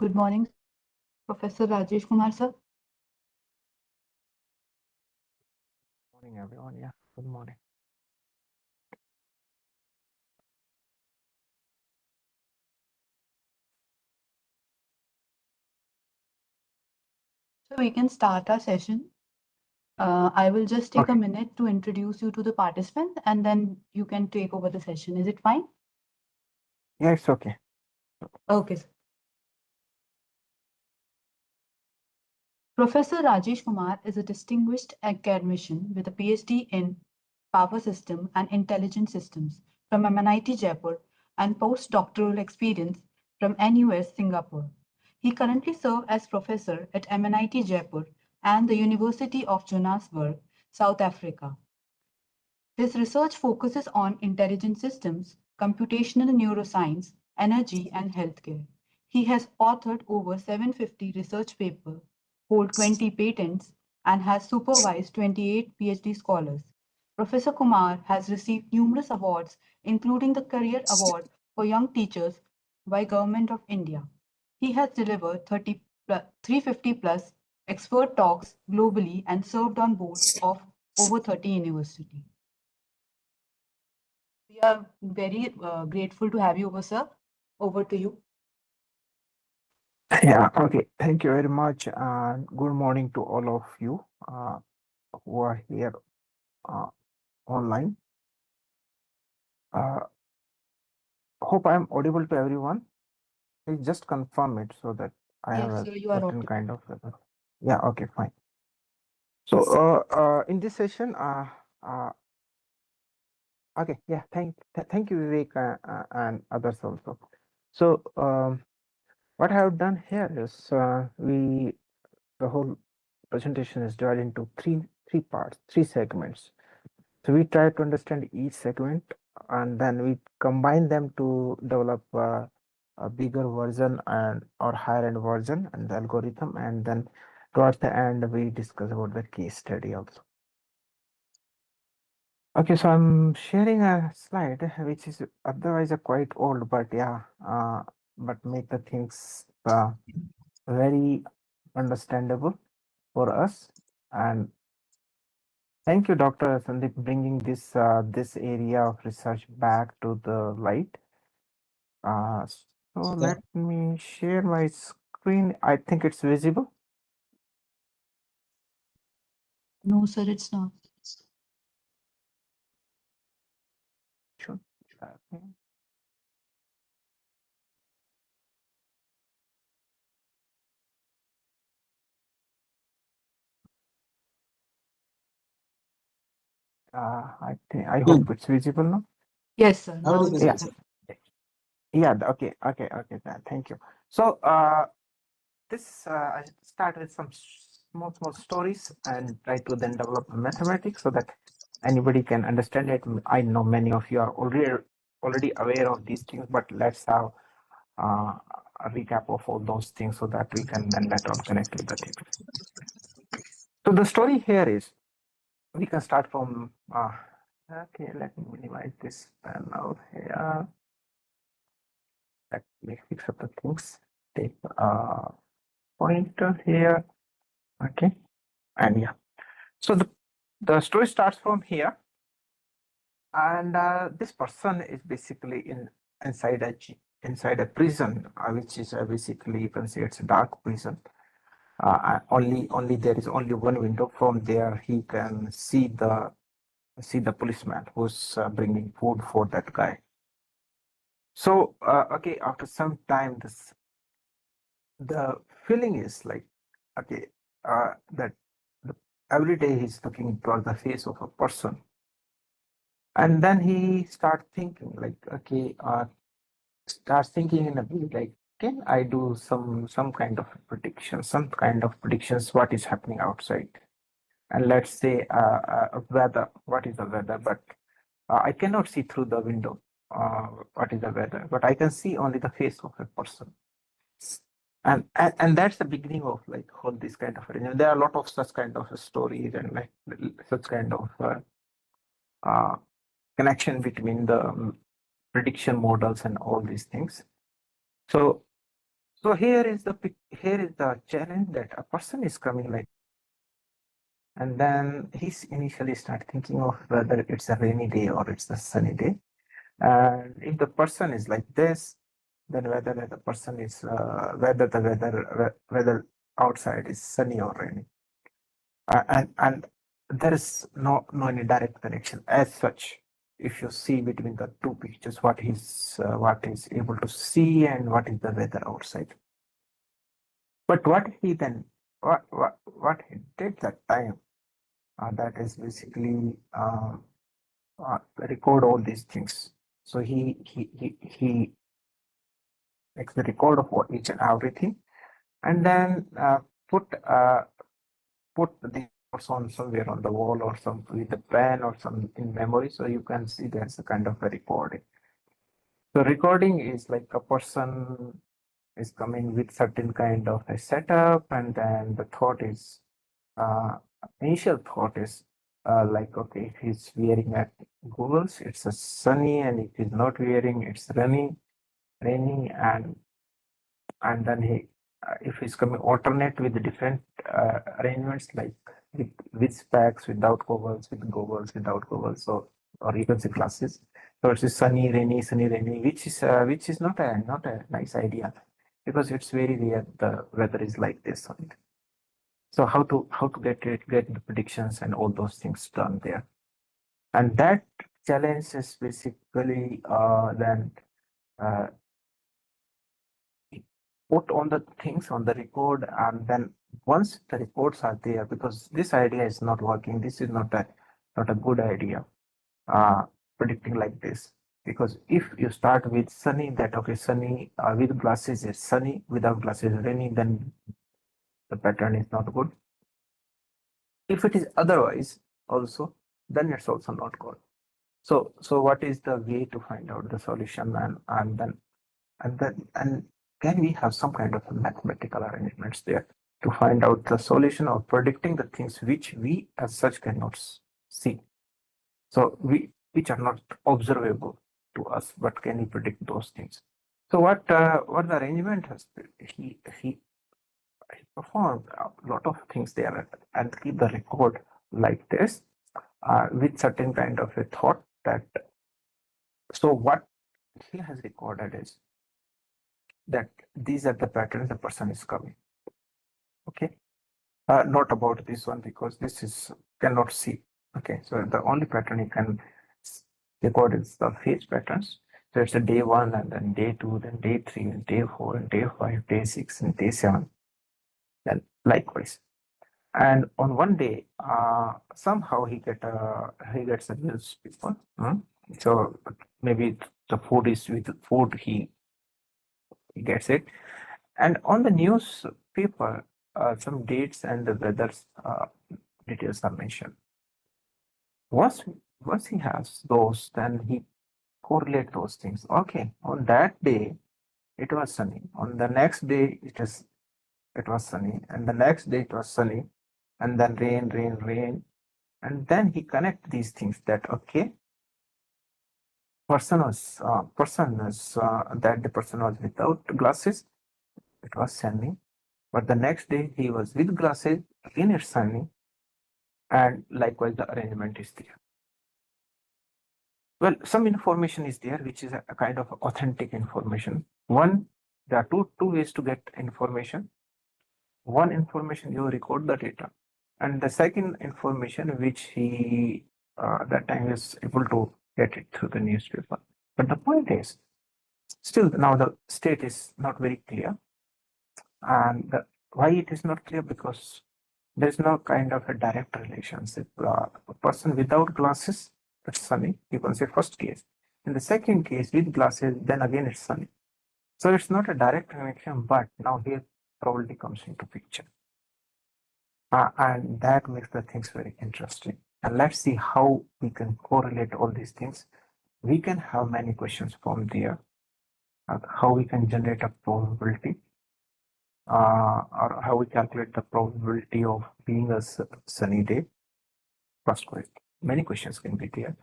Good morning, Professor Rajesh Kumar, sir. Morning, everyone. Yeah, good morning. So we can start our session. I will just take a Okay. minute to introduce you to the participant and then you can take over the session. Is it fine? Yeah, it's okay. Okay, sir. Professor Rajesh Kumar is a distinguished academician with a PhD in Power System and Intelligent Systems from MNIT Jaipur and postdoctoral experience from NUS Singapore. He currently serves as professor at MNIT Jaipur and the University of Johannesburg, South Africa. His research focuses on intelligent systems, computational neuroscience, energy, and healthcare. He has authored over 750 research papers, hold 20 patents, and has supervised 28 PhD scholars. Professor Kumar has received numerous awards, including the Career Award for Young Teachers by Government of India. He has delivered 350 plus expert talks globally and served on boards of over 30 universities. We are very grateful to have you over, sir. Over to you. Yeah, okay. Thank you very much. And good morning to all of you who are here uh, online. Uh, Hope I'm audible to everyone. Please just confirm it so that I have Yes, a sir, you are certain audible. kind of. Yeah, okay, fine. So, in this session, okay, yeah, thank you, Vivek, and others also. So, what I have done here is the whole presentation is divided into three parts, three segments. So we try to understand each segment and then we combine them to develop a bigger version and or higher end version and the algorithm, and then towards the end we discuss about the case study also. Okay, so I'm sharing a slide which is otherwise a quite old, but yeah, but make the things very understandable for us. And thank you, Dr. Sandeep, bringing this area of research back to the light. So let me share my screen. I think it's visible. No, sir, it's not. Sure. Okay. I think I hope it's visible now. Yes, sir. Now it's Yeah, visible. yeah. Okay. Thank you. So this I start with some small stories and try to then develop mathematics so that anybody can understand it. I know many of you are already aware of these things, but let's have uh, a recap of all those things so that we can then later on connect with the things. So the story here is we can start from okay, let me minimize this panel here. Let me fix up the things. Take a pointer here. Okay, and yeah. So the story starts from here, and this person is basically inside inside a prison, which is basically you can say it's a dark prison. Only there is only one window. From there, he can see the policeman who's bringing food for that guy. So okay, after some time, this the feeling is like okay, that the, every day he's looking toward the face of a person, and then he start thinking like okay, starts thinking in a way like can I do some kind of prediction, some kind of predictions what is happening outside, and let's say weather, what is the weather, but I cannot see through the window what is the weather, but I can see only the face of a person. And that's the beginning of like all this kind of arrangement. There are a lot of such kind of stories and like such kind of uh, connection between the prediction models and all these things. So So here is the challenge that a person is coming like this, and then he's initially start thinking of whether it's a rainy day or it's a sunny day. And if the person is like this, then whether the person is whether the weather outside is sunny or rainy, and there is no any direct connection as such. If you see between the two pictures, what he's able to see and what is the weather outside. But what he did that time, that is basically record all these things. So he makes the record of what each and everything, and then put put these notes on somewhere on the wall or some with a pen or some in memory, so you can see there's a kind of a recording. So recording is like a person is coming with certain kind of a setup, and then the thought is uh, initial thought is like, okay, if he's wearing a goggles, it's a sunny, and if he's not wearing, it's raining, and then if he's coming alternate with the different arrangements, like with specs, without goggles, with goggles, without goggles, so or you can say glasses. So it's sunny, rainy, which is not a nice idea, because it's very rare the weather is like this on it. So how to get the predictions and all those things done there, and that challenge is basically then uh, put on the things on the record, and then once the reports are there, because this idea is not working, this is not a good idea, uh, predicting like this. Because if you start with sunny, that okay, sunny with glasses is sunny, without glasses is rainy, then the pattern is not good. If it is otherwise also, then it's also not good. So what is the way to find out the solution, and can we have some kind of mathematical arrangements there to find out the solution or predicting the things which we as such cannot see, so we which are not observable to us, but can we predict those things? So what the arrangement has he he performed a lot of things there, and keep the record like this, with certain kind of a thought that, so what he has recorded is that these are the patterns the person is coming. Okay, not about this one, because this is cannot see. Okay, so the only pattern you can record is the phase patterns. So it's a day one, and then day two, then day three, and day four, and day five, day six, and day seven, and likewise. And on one day, somehow he gets a newspaper. So maybe the food is with food, he gets it. And on the newspaper, some dates and the weather's details are mentioned. Once once he has those, then he correlate those things. Okay, on that day it was sunny. On the next day it was sunny, and the next day it was sunny, and then rain, and then he connect these things that okay, person was that the person was without glasses. It was sunny, but the next day he was with glasses. Again, it's sunny, and likewise the arrangement is there. Well, some information is there which is a kind of authentic information. One, there are two ways to get information. One information, you record the data, and the second information which he that time is able to get it through the newspaper. But the point is, still now the state is not very clear, and why it is not clear, because there is no kind of a direct relationship. A person without glasses, it's sunny. You can say first case. In the second case, with glasses, then again it's sunny. So it's not a direct connection, but now here probability comes into picture. And that makes the things very interesting. And let's see how we can correlate all these things. We can have many questions from there. How we can generate a probability, or how we calculate the probability of being a sunny day. First question. Many questions can be there.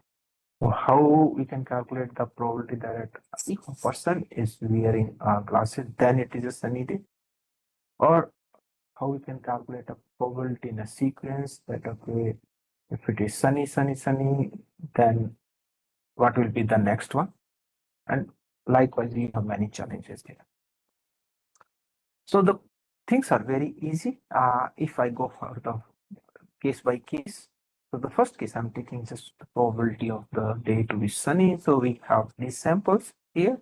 So how we can calculate the probability that if a person is wearing glasses, then it is a sunny day, or how we can calculate a probability in a sequence that okay, if it is sunny, sunny, sunny, then what will be the next one? And likewise, we have many challenges there. So the things are very easy. If I go for the case by case, so the first case I'm taking just the probability of the day to be sunny. So we have these samples here,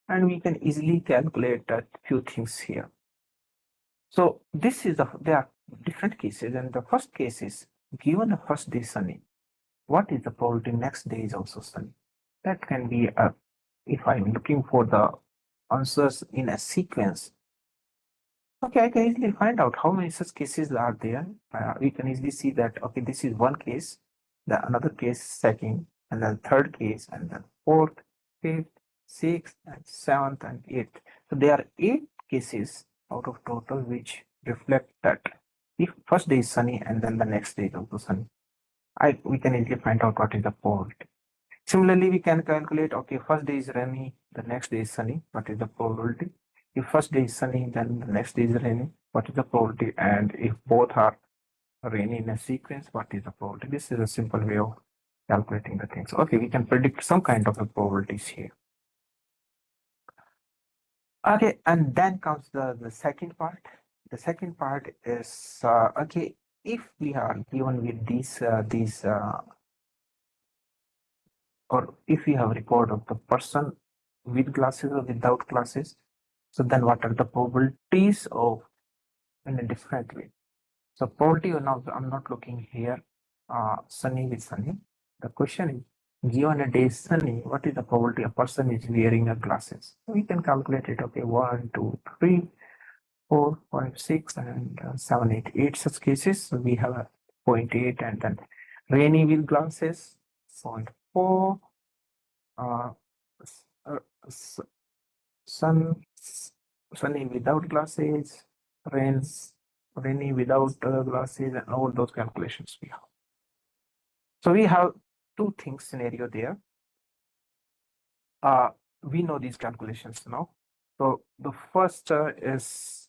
and we can easily calculate a few things here. So this is there are different cases, and the first case is given the first day sunny, what is the probability next day is also sunny? That can be a, if I'm looking for the answers in a sequence. Okay, I can easily find out how many such cases are there. We can easily see that, okay, this is one case, the another case, second, and then third case, and then fourth, fifth, sixth, and seventh, and eighth. So there are 8 cases out of total which reflect that if first day is sunny and then the next day is also sunny. We can easily find out what is the probability. Similarly, we can calculate, okay, first day is rainy, the next day is sunny, what is the probability? If first day is sunny, then the next day is rainy, what is the probability? And if both are rainy in a sequence, what is the probability? This is a simple way of calculating the things. Okay, we can predict some kind of a probabilities here. Okay, and then comes the second part. The second part is, okay, if we are given with these or if we have record of the person with glasses or without glasses, so then what are the probabilities of in a different way? So probability now I'm not looking here sunny with sunny. The question is given a day is sunny, what is the probability a person is wearing a glasses? So we can calculate it. Okay, 1, 2, 3, 4, 5, 6, and 7, 8. 8 such cases. So we have a 0.8, and then rainy with glasses 0.4. Uh, uh, sun sunny without glasses, rainy without glasses, and all those calculations we have. So we have two things scenario there. We know these calculations now. So the first is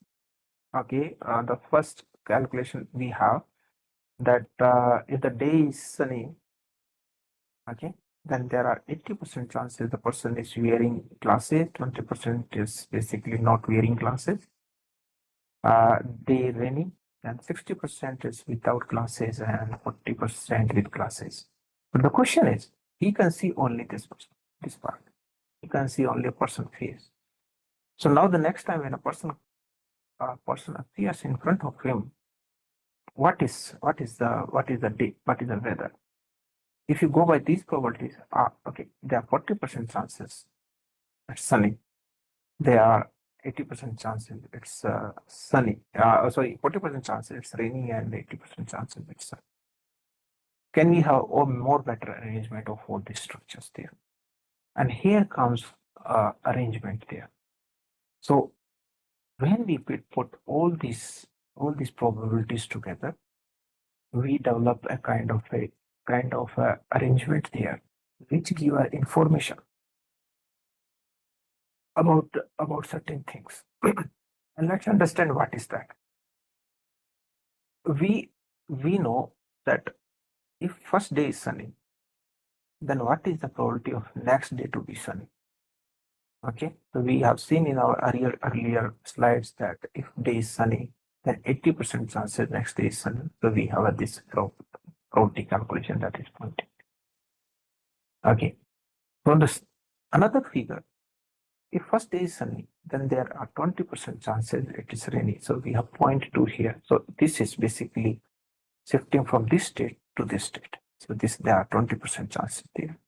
okay. The first calculation we have that if the day is sunny, okay, then there are 80% chances the person is wearing glasses, 20% is basically not wearing glasses. Day rainy, and 60% is without glasses and 40% with glasses. But the question is, he can see only this person, this part. He can see only a person face. So now the next time when a person appears in front of him, what is the day, what is the weather? If you go by these probabilities, okay, there are 40% chances it's sunny. There are 80% chances it's sunny. Sorry, 40% chances it's rainy and 80% chances it's sunny. Can we have a more better arrangement of all these structures there? And here comes arrangement there. So when we put all these probabilities together, we develop a kind of arrangement there, which give us information about certain things. And let's understand what is that. We we know that if first day is sunny, then what is the probability of next day to be sunny? Okay, so we have seen in our earlier slides that if day is sunny, then 80% chances next day is sunny. So we have this probability calculation that is pointing. Okay, so this another figure. If first day is sunny, then there are 20% chances it is rainy. So we have 0.2 here. So this is basically shifting from this state to this state. So there are 20% chances there.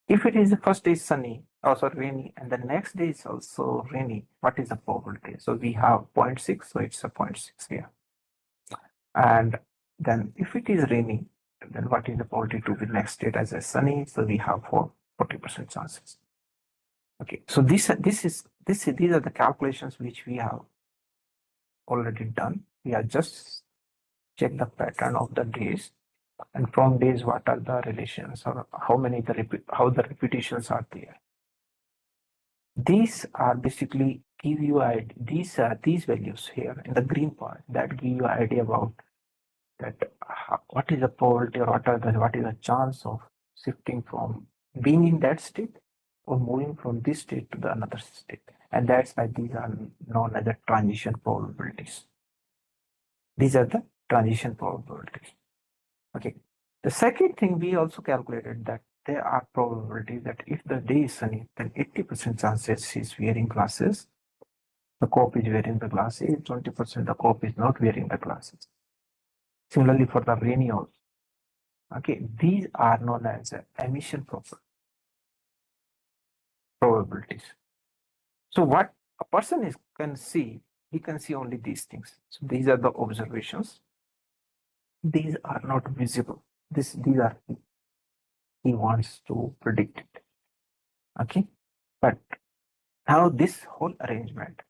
If it is the first day is sunny, also rainy, and the next day is also rainy, what is the probability? So we have 0.6, so it's a 0.6 here. And then if it is rainy, then what is the probability to the next state as a sunny? So we have 40% chances. Okay, so these are the calculations which we have already done. We are just check the pattern of the days, And from days, what are the relations, or how many how the repetitions are there. These are basically give you these values here in the green part that give you idea about that what is the probability, or what is the chance of shifting from being in that state or moving from this state to the another state. And that's why these are known as the transition probabilities. These are the transition probabilities. Okay. The second thing, we also calculated that there are probabilities that if the day is sunny, then 80% chances she's wearing glasses. The cop is wearing the glasses. 20% the cop is not wearing the glasses. Similarly for the rainy also. Okay, these are known as emission probabilities. So what a person can see, he can see only these things. So these are the observations. These are not visible. These are he wants to predict it. Okay, but now this whole arrangement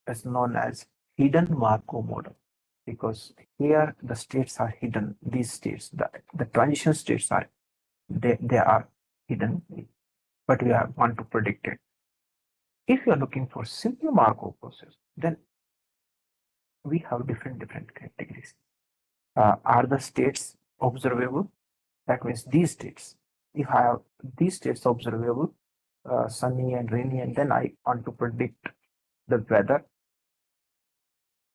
is known as hidden Markov model, because here the states are hidden. These states, the transition states are they are hidden, but we want to predict it. If you are looking for simple Markov process, then we have different categories. Are the states observable? That means these states. If I have these states observable, sunny and rainy, and then I want to predict the weather,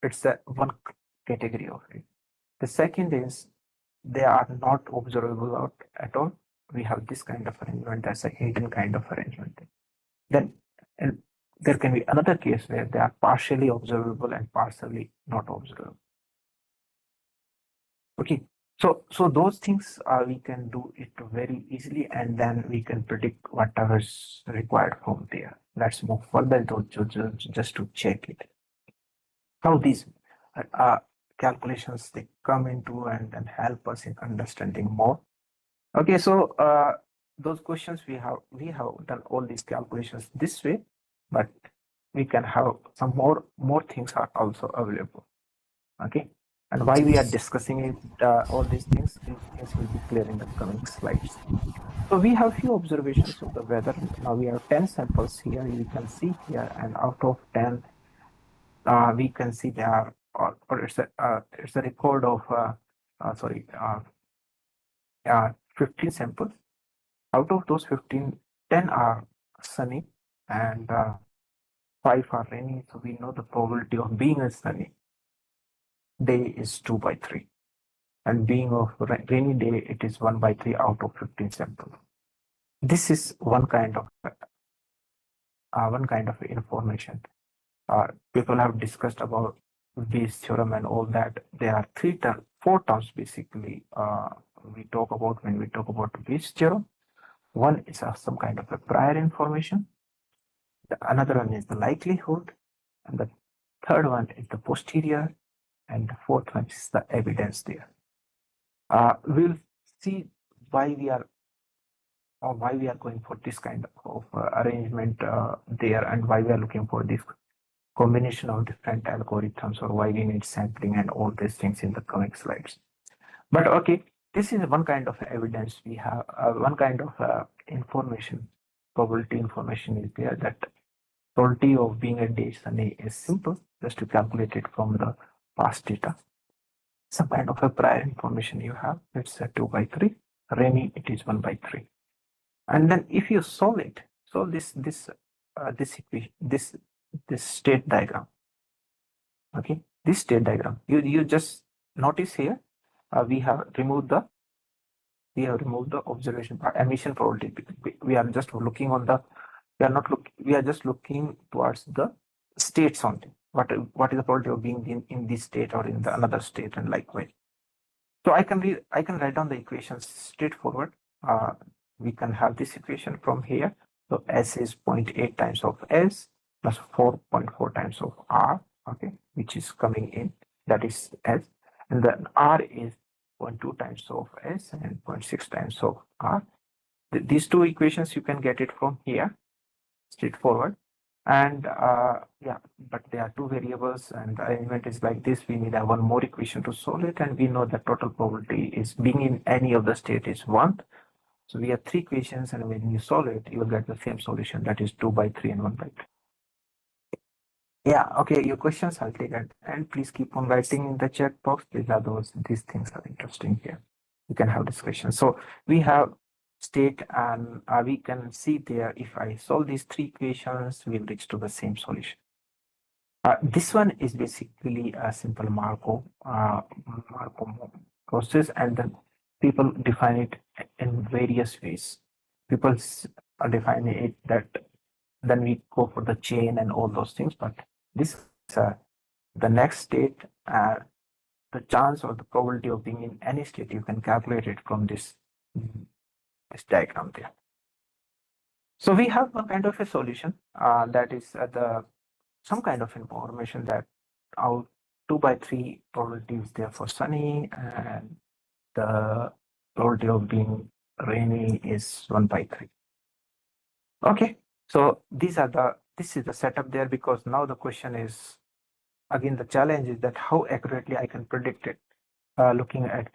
it's a one category of it. The second is they are not observable out at all. We have this kind of arrangement, that's a hidden kind of arrangement. Then and there can be another case where they are partially observable and partially not observable. Okay, so those things we can do it very easily, and then we can predict whatever is required from there. Let's move further just to check it. How these uh, calculations they come into and help us in understanding more. Okay, so those questions we have done all these calculations this way, but we can have some more things are also available. Okay, and why we are discussing it, all these things will be clear in the coming slides. So we have few observations of the weather. Now we have 10 samples here. You can see here, and out of 10, we can see there are, or it's a record of sorry 15 samples. Out of those 15, 10 are sunny and 5 are rainy. So we know the probability of being a sunny day is 2 by 3. And being of rainy day, it is 1 by 3 out of 15 samples. This is one kind of information. People have discussed about Bayes theorem and all that. There are four terms basically we talk about when we talk about Bayes theorem. One is some kind of a prior information. Another one is the likelihood, and the third one is the posterior, and the fourth one is the evidence there. We'll see why we are going for this kind of arrangement there, and why we are looking for this combination of different algorithms, or why we need sampling and all these things in the coming slides. But okay, this is one kind of evidence we have, one kind of information, probability information is there, that probability of being a day sunny is simple, just to calculate it from the past data. Some kind of a prior information you have, it's a 2 by 3, rainy it is 1 by 3. And then if you solve this equation, this state diagram, okay, this state diagram, you just notice here we have removed the observation part, emission probability. We are just looking on the, we are just looking towards the states only. What is the probability of being in this state or in the another state, and likewise. So I can write down the equations straightforward. We can have this equation from here. So S is 0.8 times of S plus 4.4 times of R, okay, which is coming in, that is S. And then R is 0.2 times of S and 0.6 times of R. These two equations you can get it from here, straightforward. And yeah, but there are two variables and the arrangement is like this. We need a one more equation to solve it, and we know that total probability is being in any of the state is 1. So we have three equations, and when you solve it, you will get the same solution, that is 2 by 3 and 1 by 3. Yeah, okay, your questions I'll take at the end. Please keep on writing in the chat box. These things are interesting here. You can have discussion. So we have state, and we can see there, if I solve these three equations, we'll reach to the same solution. This one is basically a simple Markov process, and then people define it in various ways. People define it that then we go for the chain and all those things, but this the next state, the chance or the probability of being in any state, you can calculate it from this diagram there. So we have a kind of a solution that is the some kind of information that our 2 by 3 probability is there for sunny, and the probability of being rainy is 1 by 3. Okay, so this is the setup there, because now the question is, again, the challenge is that how accurately I can predict it, looking at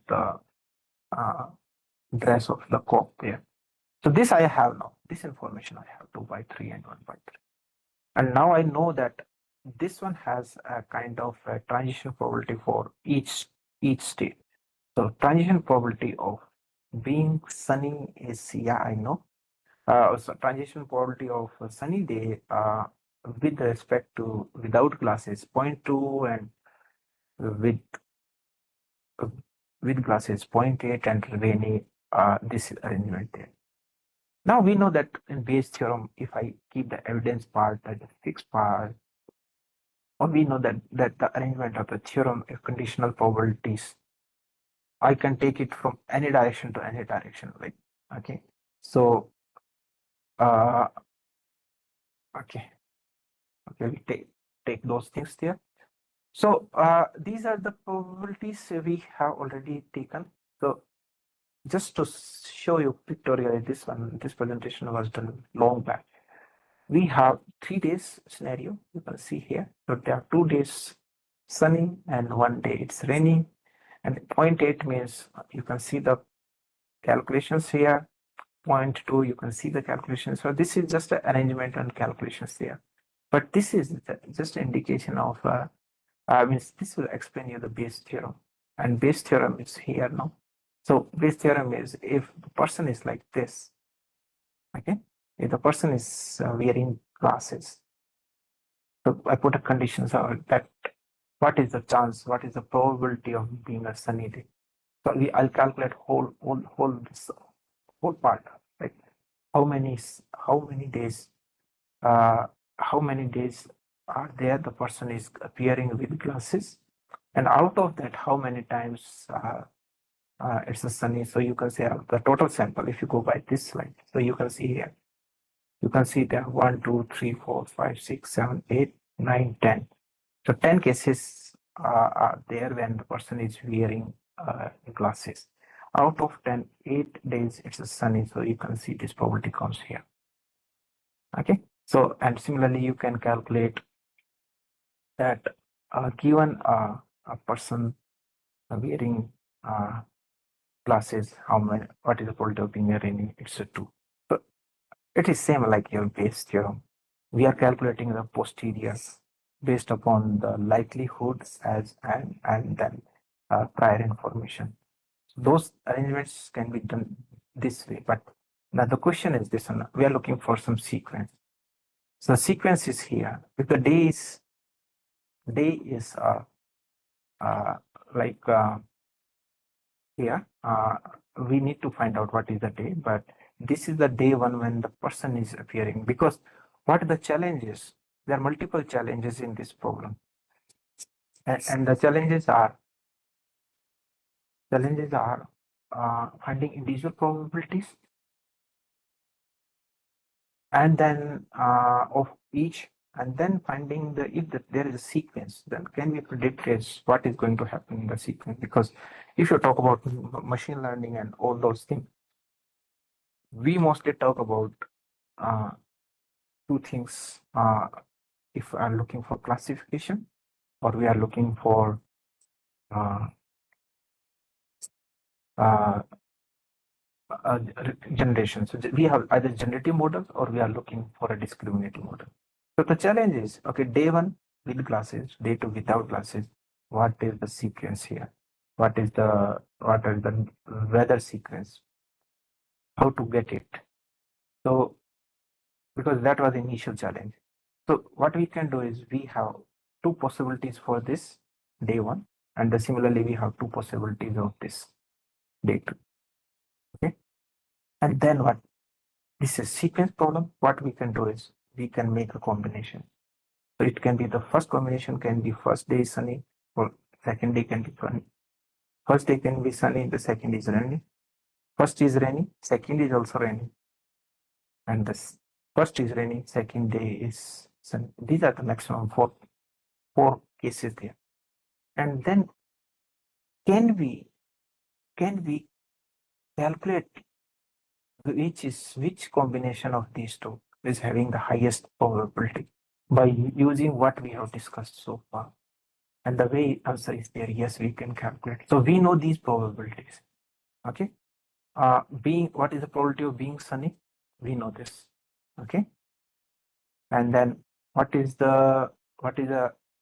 the uh, dress of the cock there. So this I have now, this information I have 2 by 3 and 1 by 3. And now I know that this one has a kind of a transition probability for each state. So transition probability of being sunny is, yeah, I know. So transition probability of a sunny day with respect to without glasses 0.2, and with with glasses 0.8, and rainy this arrangement there. Now we know that in Bayes theorem, if I keep the evidence part, that is fixed part, or we know that the arrangement of the theorem is conditional probabilities, I can take it from any direction to any direction, like, okay. So uh okay, we take those things there. So these are the probabilities we have already taken. So just to show you pictorially, this presentation was done long back. We have 3 days scenario, you can see here. So there are 2 days sunny and 1 day it's rainy, and 0.8 means you can see the calculations here. 0.2, you can see the calculations. So this is just an arrangement and calculations there, but this is just an indication of means this will explain you the Bayes theorem, and Bayes theorem is here now. So Bayes theorem is, if the person is like this, okay, if the person is wearing glasses, so I put a conditions out that what is the chance, what is the probability of being a sunny day. So I'll calculate whole part, like how many days, uh, how many days are there the person is appearing with glasses, and out of that how many times it's a sunny. So you can say the total sample, if you go by this slide, so you can see here, you can see there 1 2 3 4 5 6 7 8 9 10. So 10 cases are there when the person is wearing glasses. Out of 10, 8 days it's a sunny, so you can see this probability comes here. Okay, so and similarly you can calculate that given a person wearing glasses, what is the probability of being rainy? It's a 2. So it is same like your Bayes theorem. We are calculating the posterior based upon the likelihood and then prior information. So those arrangements can be done this way, but now the question is this one: we are looking for some sequence. So the sequence is here. If the day is uh, like here, we need to find out what is the day, but this is the day one when the person is appearing, because what the challenge is, there are multiple challenges in this problem, and the challenges are finding individual probabilities, and then of each, and then finding if there is a sequence, then can we predict is what is going to happen in the sequence. Because if you talk about machine learning and all those things, we mostly talk about two things. If we are looking for classification or we are looking for uh, uh, generation. So we have either generative models or we are looking for a discriminative model. So the challenge is, okay, day one with glasses, day two without glasses. What is the sequence here? What is the weather sequence? How to get it? So because that was the initial challenge. So what we can do is we have two possibilities for this day one, and similarly we have two possibilities of this day two. Okay, and then what? This is sequence problem. What we can do is we can make a combination. So it can be the first combination can be first day is sunny, or second day can be sunny. First day can be sunny, the second is rainy. First is rainy, second is also rainy. And this first is rainy, second day is sunny. These are the maximum four cases there. And then can we calculate which combination of these two is having the highest probability by using what we have discussed so far? And the way answer is there, yes, we can calculate. So we know these probabilities. Okay. Being what is the probability of being sunny? We know this. Okay. And then what is the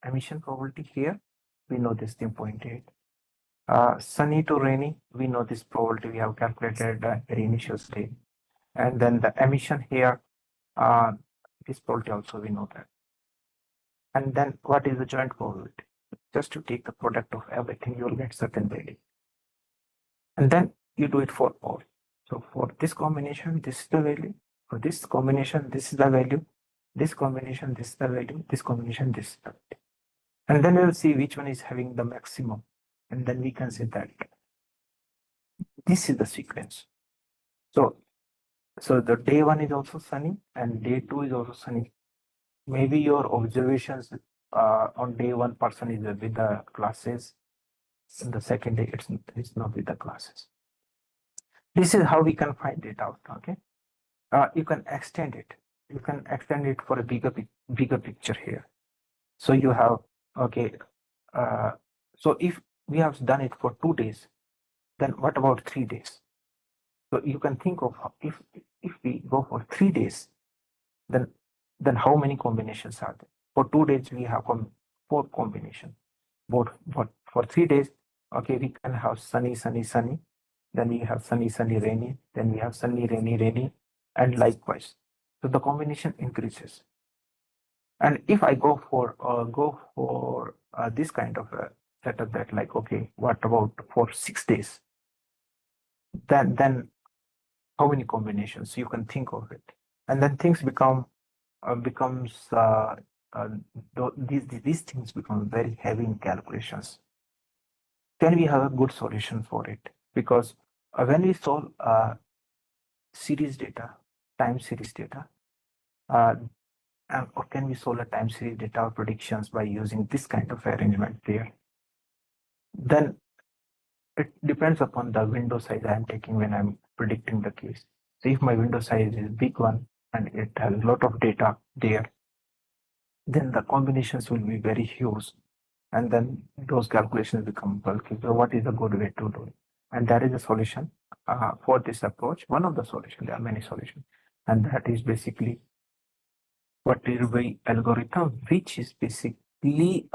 emission probability here? We know this thing 0.8. Sunny to rainy, we know this probability we have calculated at the initial stage. And then the emission here, this probability also we know that. And then what is the joint probability? Just to take the product of everything, you will get certain value. And then you do it for all. So for this combination, this is the value. For this combination, this is the value. This combination, this is the value. This combination, this is the value. And then we'll see which one is having the maximum. And then we can say that this is the sequence. So the day one is also sunny and day two is also sunny. Maybe your observations on day one person is with the classes. And the second day it's not with the classes. This is how we can find it out. Okay. You can extend it. You can extend it for a bigger picture here. So you have, okay. So if we have done it for 2 days, then what about 3 days? So you can think of if we go for 3 days, then how many combinations are there? For 2 days we have 4 combinations. Both for 3 days, okay, we can have sunny, sunny, sunny. Then we have sunny, sunny, rainy. Then we have sunny, rainy, rainy, and likewise. So the combination increases. And if I go for this kind of a setup, that like, okay, what about for 6 days? Then how many combinations you can think of it, and then things becomes these things become very heavy in calculations. Can we have a good solution for it? Because when we solve series data, time series data, or can we solve a time series data or predictions by using this kind of arrangement there? Then it depends upon the window size I'm taking when I'm predicting the case. So if my window size is big one and it has a lot of data there, then the combinations will be very huge, and then those calculations become bulky. So what is a good way to do it? And that is a solution for this approach. One of the solutions, there are many solutions, and that is basically what is by algorithm, which is basically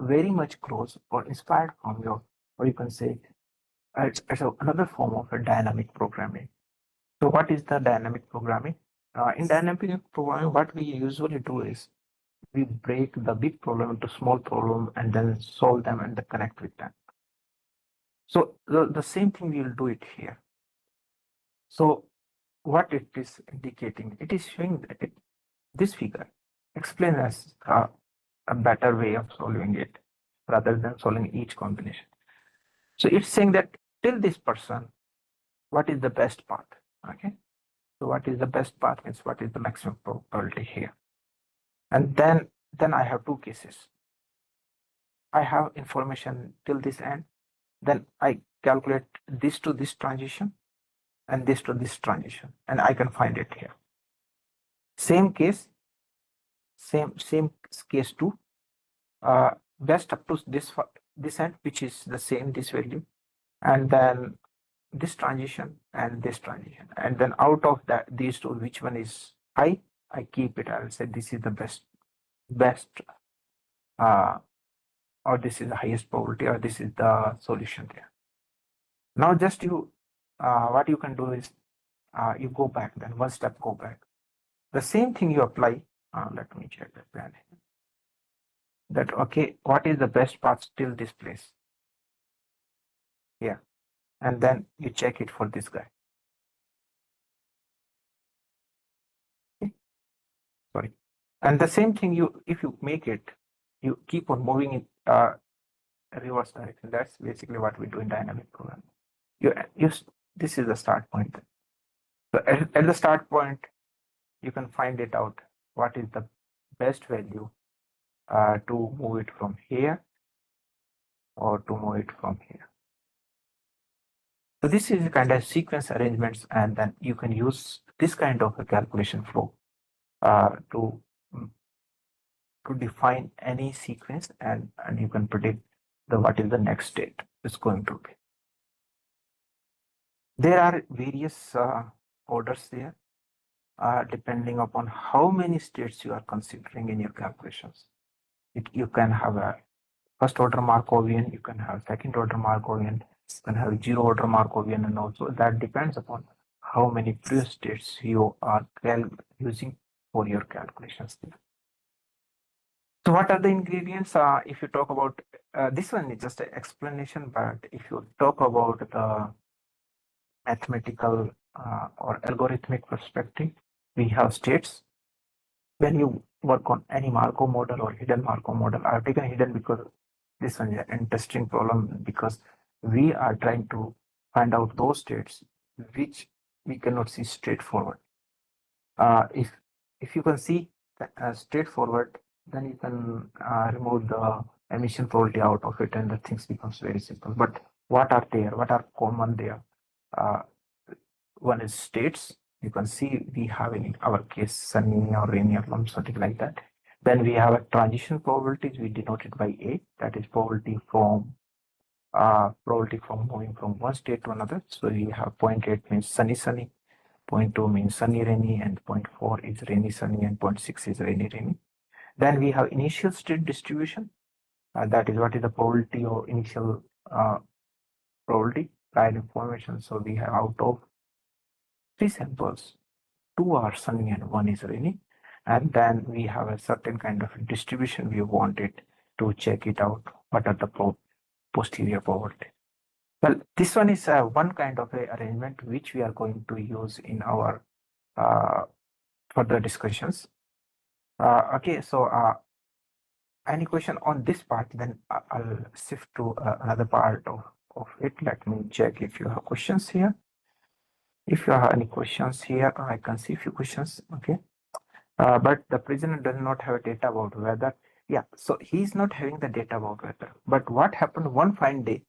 very much close or inspired from your, or you can say it's another form of a dynamic programming. So what is the dynamic programming? In dynamic programming, what we usually do is we break the big problem into small problem and then solve them and then connect with them. So the same thing we will do it here. So what it is indicating, it is showing that this figure explains us a better way of solving it rather than solving each combination. So it's saying that till this person, what is the best path? Okay. So what is the best path means what is the maximum probability here. And then I have two cases. I have information till this end. Then I calculate this to this transition and this to this transition, and I can find it here. Same case, same case 2, best up to this end, which is the same, this value, and then this transition and this transition, and then out of that these two, which one is high, I keep it. I'll say this is the best uh, or this is the highest probability, or this is the solution there. Now just you what you can do is you go back, then one step go back, the same thing you apply. Let me check the plan, that okay, what is the best path till this place here, and then you check it for this guy. Okay? Sorry. And the same thing, you if you make it, you keep on moving it reverse direction. That's basically what we do in dynamic programming. You this is the start point. So at the start point, you can find it out what is the best value to move it from here or to move it from here. So this is kind of sequence arrangements, and then you can use this kind of a calculation flow to define any sequence, and you can predict what is the next state is going to be. There are various orders there, depending upon how many states you are considering in your calculations. You can have a first order Markovian, you can have second order Markovian, you can have zero order Markovian, and also that depends upon how many previous states you are using for your calculations. So what are the ingredients? If you talk about this one is just an explanation, but if you talk about the mathematical or algorithmic perspective, we have states. When you work on any Markov model or hidden Markov model, I've taken hidden because this one is an interesting problem, because we are trying to find out those states which we cannot see straightforward. If you can see straightforward, then you can remove the emission probability out of it, and the things becomes very simple. But what are there? What are common there? Uh, One is states. You can see we have in our case sunny or rainy or something like that. Then we have a transition probabilities. We denote it by A. That is probability from moving from one state to another. So we have 0.8 means sunny sunny, 0.2 means sunny rainy, and 0.4 is rainy sunny, and 0.6 is rainy rainy. Then we have initial state distribution. That is what is the probability or initial probability prior information. So we have out of 3 samples, 2 are sunny and 1 is rainy. And then we have a certain kind of distribution we want it to check it out. What are the posterior probability? Well, this one is one kind of a arrangement which we are going to use in our further discussions. Okay, so any question on this part, then I'll shift to another part of it. Let me check if you have questions here. If you have any questions here, I can see a few questions. Okay. But the prisoner does not have data about weather. Yeah, so he's not having the data about weather. But what happened one fine day,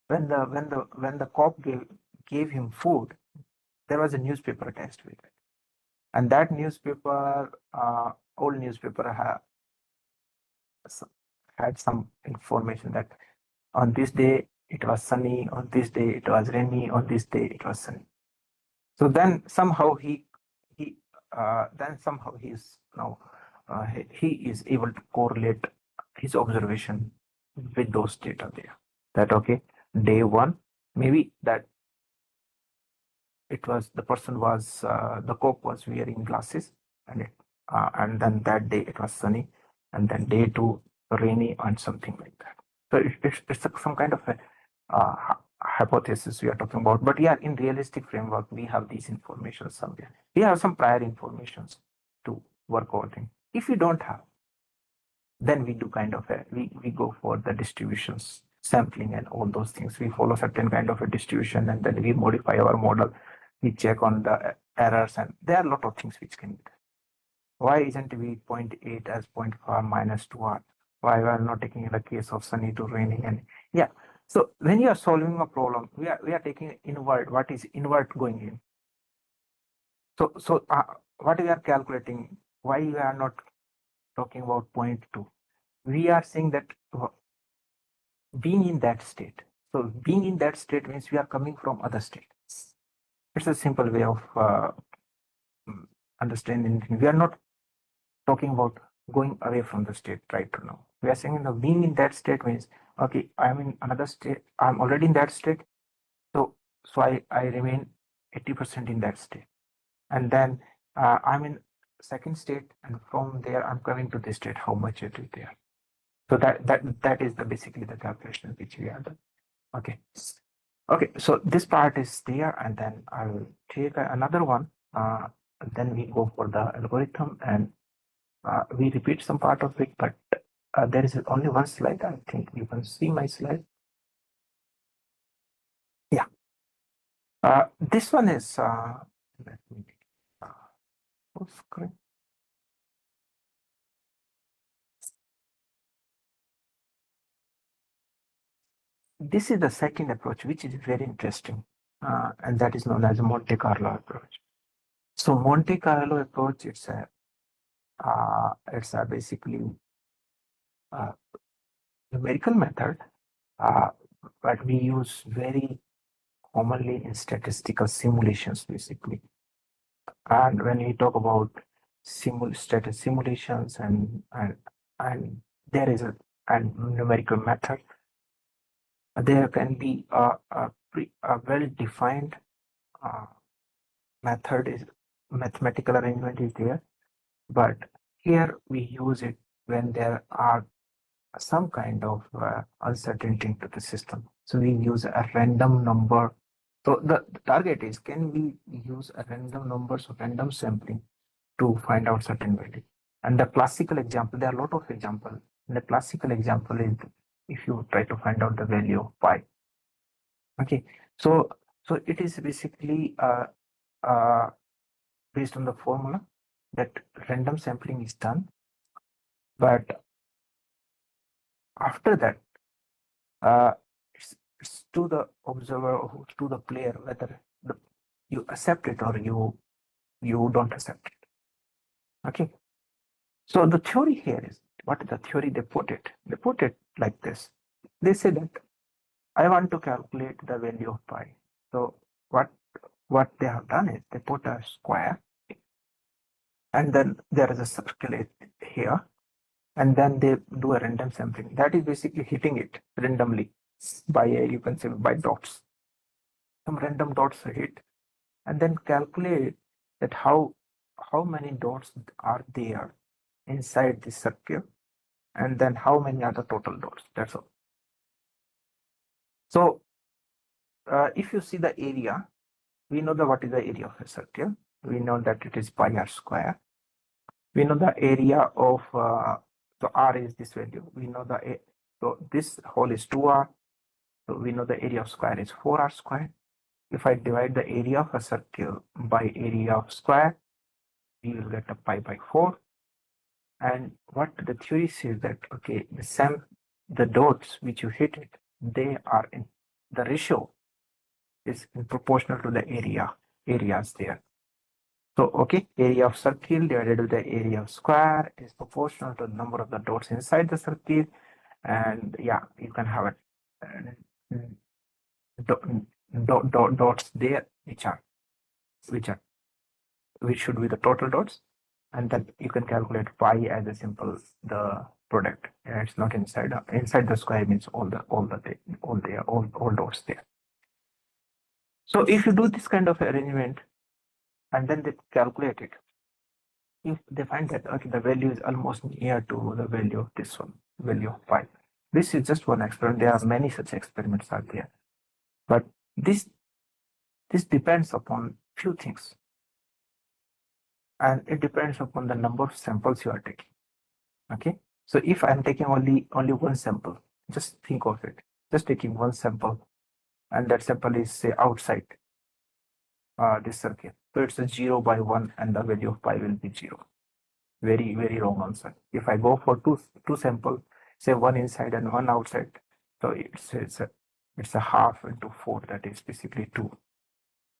when the cop gave him food, there was a newspaper attached with it, and that newspaper, old newspaper, had some information that on this day it was sunny, on this day it was rainy, on this day it was sunny. So then somehow he is now he is able to correlate his observation with those data there. That okay, day one, maybe that it was the person was the cook was wearing glasses, and then that day it was sunny, and then day two rainy and something like that. So it's some kind of a hypothesis we are talking about. But yeah, in realistic framework, we have these information somewhere. We have some prior informations to work over things. If we don't have, then we do kind of we go for the distributions, sampling, and all those things. We follow certain kind of a distribution, and then we modify our model. We check on the errors, and there are a lot of things which can be done. Why isn't we 0.8 as 0.5 minus 2r? Why we are not taking in the case of sunny to raining? And yeah, so when you are solving a problem, we are taking invert. What is invert going in? So what we are calculating, why we are not talking about point 2? We are saying that being in that state. So being in that state means we are coming from other state. It's a simple way of understanding. We are not talking about going away from the state right now. We are saying being in that state means, okay, I'm in another state. I'm already in that state. So I remain 80% in that state. And then I'm in second state, and from there I'm coming to this state, how much it is there. So that is basically the calculation which we are done. Okay. Okay, so this part is there, and then I'll take another one. Then we go for the algorithm, and we repeat some part of it, but there is only one slide. I think you can see my slide. Yeah. This one is, let me full screen. This is the second approach, which is very interesting, and that is known as a Monte Carlo approach. So Monte Carlo approach, it's a basically numerical method, but we use very commonly in statistical simulations, basically. And when we talk about simulations and there is a numerical method, there can be a well-defined method is mathematical arrangement is there, but here we use it when there are some kind of uncertainty into the system. So we use a random number. So the target is, can we use a random numbers or random sampling to find out certain value? And the classical example, there are a lot of examples. The classical example is if you try to find out the value of pi. Okay, so it is basically based on the formula that random sampling is done, but after that, it's to the observer or to the player whether you accept it or you don't accept it. Okay. So the theory here is, what is the theory they put it? They put it like this. They say that I want to calculate the value of pi. So what they have done is they put a square, and then there is a circle here, and then they do a random sampling. That is basically hitting it randomly by you can say by dots. Some random dots are hit, and then calculate that how many dots are there inside this circle, and then how many are the total dots. That's all. So if you see the area, we know what is the area of a circle. We know that it is pi r square. We know the area of so r is this value. We know so this whole is 2r. So we know the area of square is 4r square. If I divide the area of a circle by area of square, we will get a pi by 4. And what the theory says that, okay, the dots which you hit it, they are in the ratio is in proportional to the areas there. So, okay, area of circle divided with the area of square is proportional to the number of the dots inside the circle. And yeah, you can have it dots there, which should be the total dots, and then you can calculate pi as a simple the product. It's not inside the square means all dots there. So if you do this kind of arrangement and then they calculate it, if they find that okay, the value is almost near to the value of this one, value of pi. This is just one experiment. There are many such experiments out there, but this depends upon few things, and it depends upon the number of samples you are taking. Okay, so if I'm taking only one sample, just think of it, just taking one sample, and that sample is say outside this circle, so it's a 0 by 1 and the value of pi will be 0. Very wrong answer. If I go for two samples, say one inside and one outside, so it's a half into 4, that is basically 2,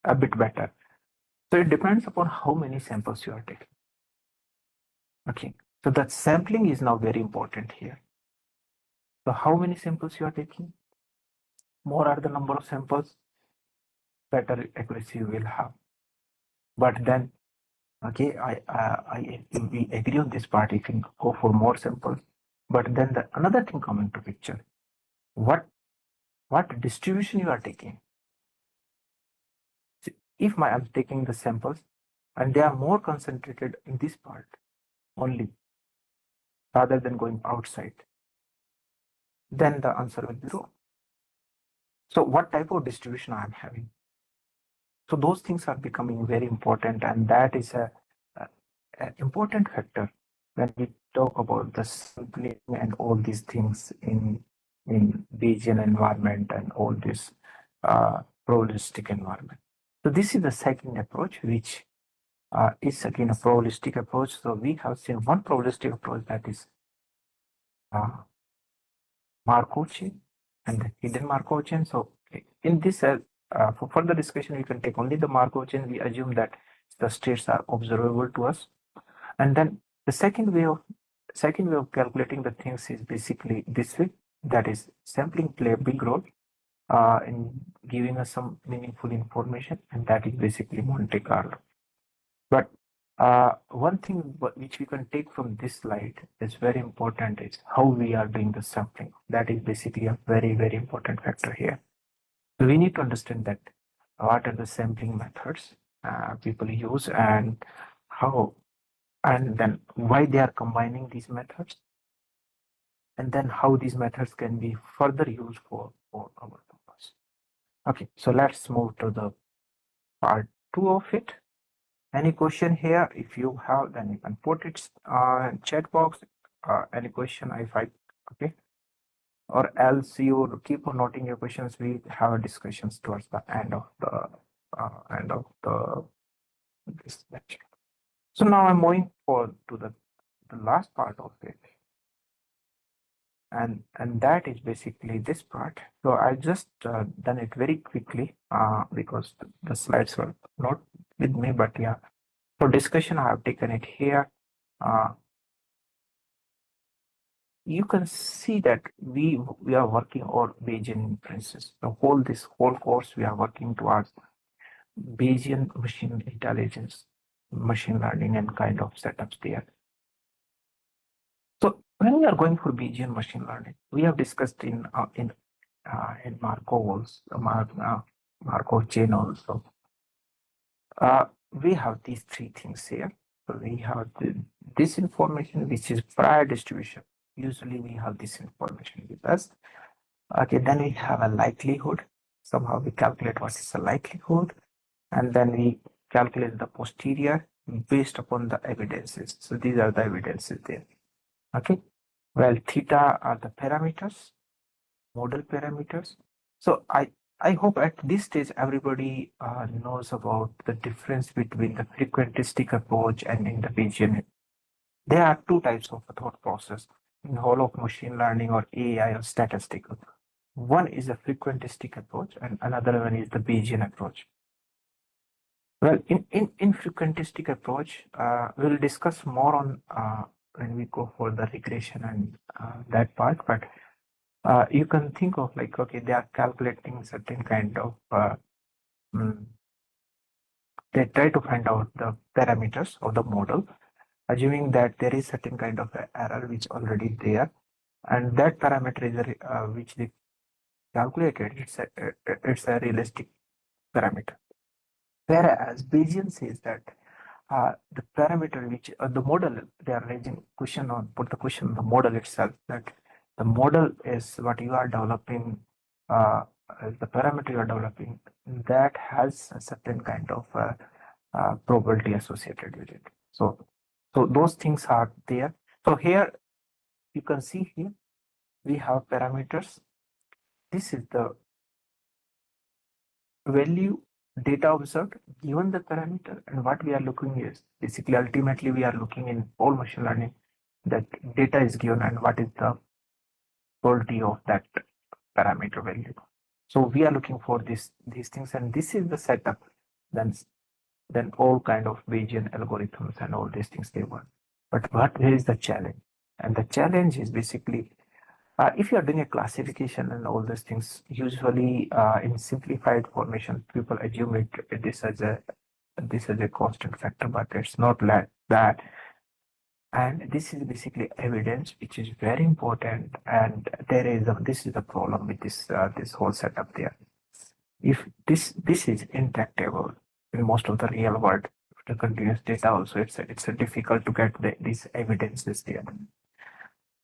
a bit better. So it depends upon how many samples you are taking. Okay, so that sampling is now very important here. So how many samples you are taking? More are the number of samples, better accuracy you will have. But then, okay, we agree on this part. You can go for more samples. But then another thing come into picture. What distribution you are taking? See, if I'm taking the samples and they are more concentrated in this part only rather than going outside, then the answer will be wrong. So what type of distribution I'm having? So those things are becoming very important, and that is a important factor when we talk about the sampling and all these things in Bayesian environment and all this probabilistic environment. So this is the second approach, which is again a probabilistic approach. So we have seen one probabilistic approach, that is uh, Markov chain and the hidden Markov chain. So in this, for further discussion, we can take only the Markov chain. We assume that the states are observable to us, and then the second way of calculating the things is basically this way. That is, sampling play a big role in giving us some meaningful information, and that is basically Monte Carlo. But one thing which we can take from this slide is very important is how we are doing the sampling. That is basically a very, very important factor here. So we need to understand that what are the sampling methods people use, and how, and then why they are combining these methods, and then how these methods can be further used for our purpose. Okay, so let's move to the part 2 of it. Any question here? If you have, then you can put it in chat box. Any question? If I okay, or else you keep on noting your questions. We have discussions towards the end of the this lecture. So now I'm moving forward to the last part of it, and that is basically this part. So I just done it very quickly because the slides were not with me, but yeah, for discussion I have taken it here. You can see that we are working on Bayesian inferences. This whole course we are working towards Bayesian machine intelligence, machine learning, and kind of setups there. So when we are going for Bayesian machine learning, we have discussed in Markov chain also. We have these three things here. So we have this information, which is prior distribution. Usually we have this information with us. Okay, then we have a likelihood. Somehow we calculate what is the likelihood, and then we calculate the posterior based upon the evidences. So these are the evidences there. Okay, well, theta are the parameters, model parameters. So I hope at this stage everybody knows about the difference between the frequentistic approach and in the Bayesian. There are two types of thought process in the whole of machine learning or AI or statistical. One is a frequentistic approach and another one is the Bayesian approach. Well, in frequentistic approach, we'll discuss more on when we go for the regression and that part, but you can think of like, okay, they are calculating certain kind of, mm, they try to find out the parameters of the model, assuming that there is certain kind of error which already there, and that parameter is which they calculated, it's a realistic parameter. Whereas Bayesian says that the parameter which the model they are raising question on, put the question on the model itself, that the model is what you are developing, the parameter you are developing, that has a certain kind of probability associated with it. So those things are there. So here you can see here we have parameters. This is the value data observed given the parameter, and what we are looking is basically ultimately we are looking in all machine learning that data is given and what is the quality of that parameter value. So we are looking for these things, and this is the setup. Then then all kind of Bayesian algorithms and all these things they work. But what where is the challenge? And the challenge is basically if you are doing a classification and all these things, usually in simplified formation, people assume this as a constant factor, but it's not like that. And this is basically evidence, which is very important. And this is the problem with this whole setup there. If this is intractable in most of the real world, the continuous data also, it's a difficult to get these evidences there.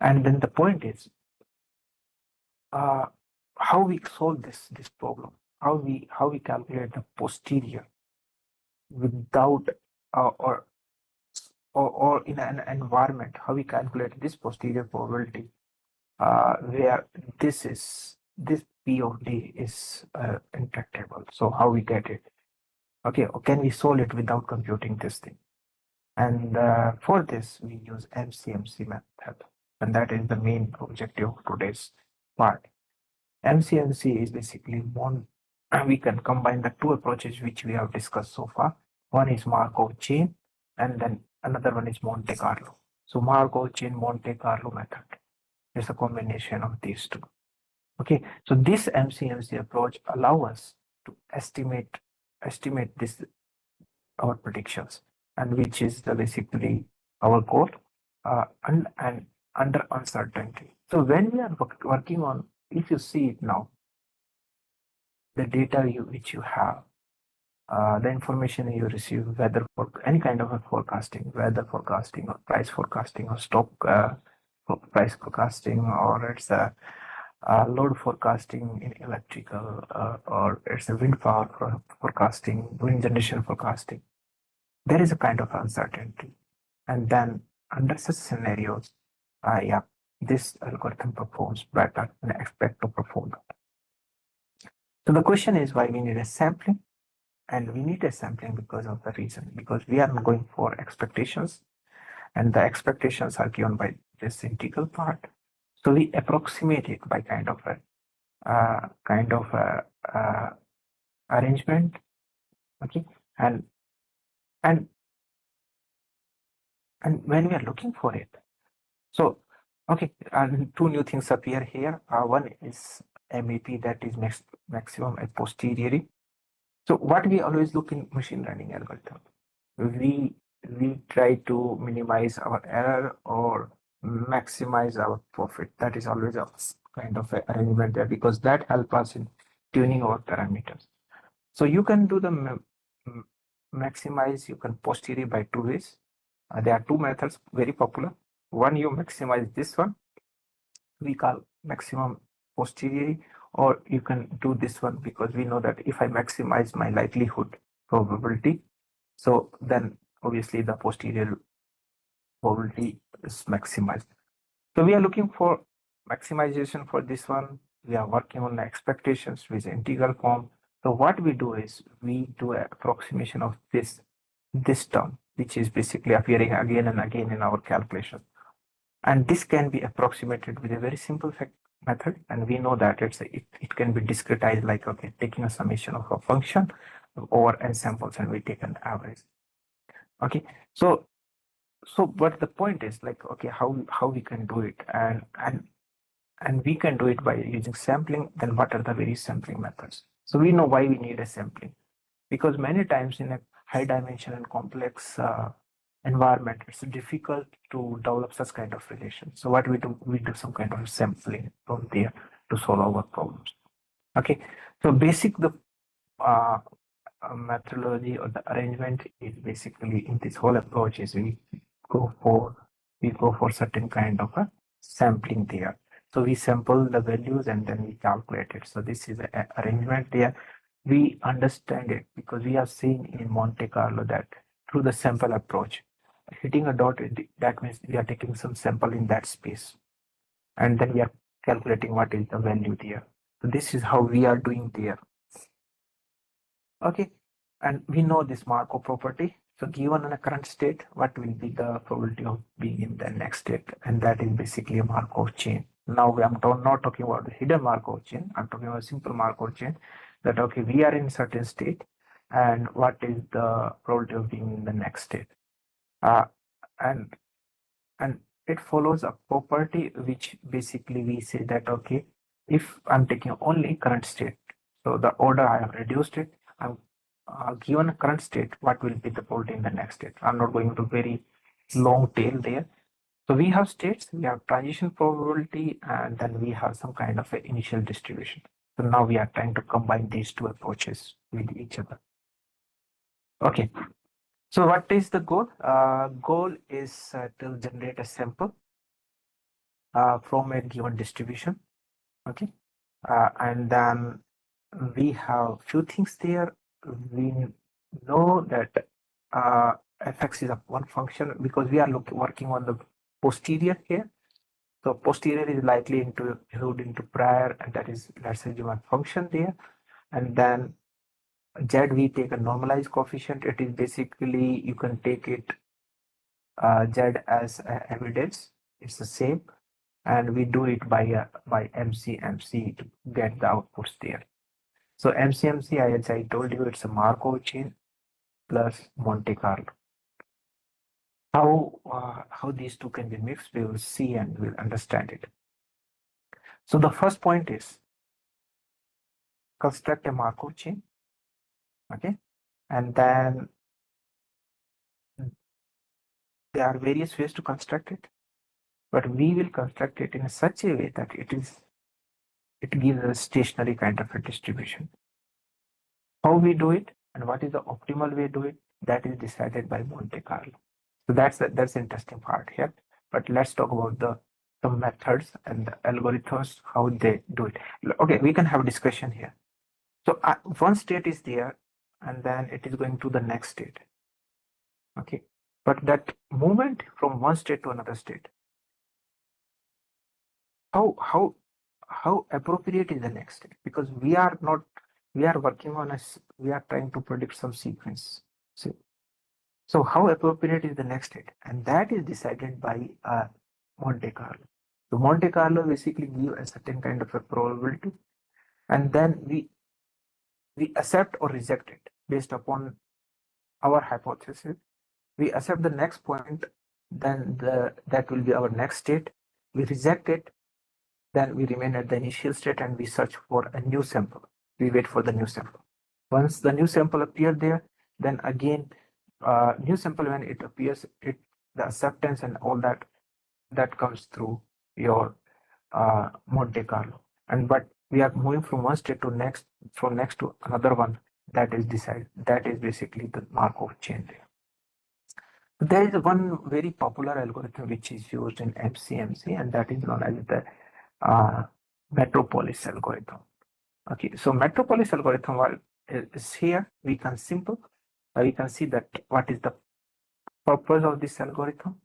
And then the point is, uh, how we solve this problem, how we calculate the posterior without uh, or or in an environment, how we calculate this posterior probability where this P of D is intractable. So how we get it? Okay, or can we solve it without computing this thing? And for this, we use MCMC method, and that is the main objective of today's part. MCMC is basically one, we can combine the two approaches which we have discussed so far. One is Markov chain, and then another one is Monte Carlo. So Markov chain, Monte Carlo method is a combination of these two. Okay, so this MCMC approach allow us to estimate this our predictions, and which is basically our goal, and under uncertainty. So when we are working on, if you see it now, the data which you have, the information you receive, whether for any kind of a forecasting, weather forecasting or price forecasting or stock price forecasting, or it's a load forecasting in electrical, or it's a wind power forecasting, wind generation forecasting. There is a kind of uncertainty. And then under such scenarios, yeah, this algorithm performs better than expect to perform better. So the question is why we need a sampling, and we need a sampling because of the reason, because we are going for expectations, and the expectations are given by this integral part. So we approximate it by kind of a arrangement, okay, and and and when we are looking for it, so okay, two new things appear here. One is MAP, that is maximum a posteriori. So what we always look in machine learning algorithm, we try to minimize our error or maximize our profit. That is always a kind of a arrangement there, because that helps us in tuning our parameters. So you can do the maximize, you can posteriori by two ways. There are two methods very popular. One, you maximize this one, we call maximum posteriori, or you can do this one, because we know that if I maximize my likelihood probability, so then obviously the posterior probability is maximized. So we are looking for maximization for this one. We are working on the expectations with integral form. So what we do is we do an approximation of this term, which is basically appearing again and again in our calculation. And this can be approximated with a very simple method. And we know that it can be discretized like, okay, taking a summation of a function over n samples, and we take an average. Okay, so but the point is like, okay, how we can do it, and we can do it by using sampling. Then what are the various sampling methods? So we know why we need a sampling, because many times in a high dimension and complex environment, it's difficult to develop such kind of relations. So what we do some kind of sampling from there to solve our problems. Okay, so the uh, methodology or the arrangement is basically in this whole approach is go for we go for certain kind of a sampling there. So we sample the values and then we calculate it. So this is an arrangement there. We understand it because we have seen in Monte Carlo that through the sample approach, hitting a dot, that means we are taking some sample in that space, and then we are calculating what is the value there. So this is how we are doing there. Okay, and we know this Markov property. So given in a current state, what will be the probability of being in the next state? And that is basically a Markov chain. Now I'm not talking about the hidden Markov chain. I'm talking about a simple Markov chain that, okay, we are in certain state. and what is the probability of being in the next state. Uh, and and it follows a property which basically we say that, okay, if I'm taking only current state, so the order I have reduced it, I'm given a current state, what will be the probability in the next state. I'm not going to very long tail there. So we have states, we have transition probability, and then we have some kind of a initial distribution. So now we are trying to combine these two approaches with each other. Okay, so what is the goal? Goal is to generate a sample from a given distribution. Okay, and then we have few things there. We know that fx is a one function because we are working on the posterior here. So posterior is likely include into prior, and that is, let's say, one function there. And then z, we take a normalized coefficient. It is basically, you can take it z as evidence. It's the same, and we do it by MC to get the outputs there. So MC, as I told you, it's a Markov chain plus Monte Carlo. How these two can be mixed, we will see and we'll understand it. So the first point is construct a Markov chain. Okay, and then there are various ways to construct it, but we will construct it in such a way that it gives a stationary kind of a distribution. How we do it and what is the optimal way to do it, that is decided by Monte Carlo. So that's the interesting part here. But let's talk about the methods and the algorithms, how they do it. Okay, we can have a discussion here. So one state is there, and then it is going to the next state. Okay, but that movement from one state to another state, how appropriate is the next state? Because we are working on we are trying to predict some sequence. So how appropriate is the next state? And that is decided by Monte Carlo. So Monte Carlo basically give a certain kind of a probability, and then we accept or reject it based upon our hypothesis. We accept the next point, then that will be our next state. We reject it, then we remain at the initial state and we search for a new sample. We wait for the new sample. Once the new sample appears there, then again, new sample, when it appears, the acceptance and all that comes through your Monte Carlo. And but we are moving from one state to next, from next to another one. That is basically the Markov chain there. There is one very popular algorithm which is used in MCMC, and that is known as the Metropolis algorithm. Okay, so Metropolis algorithm is here. We can see that what is the purpose of this algorithm.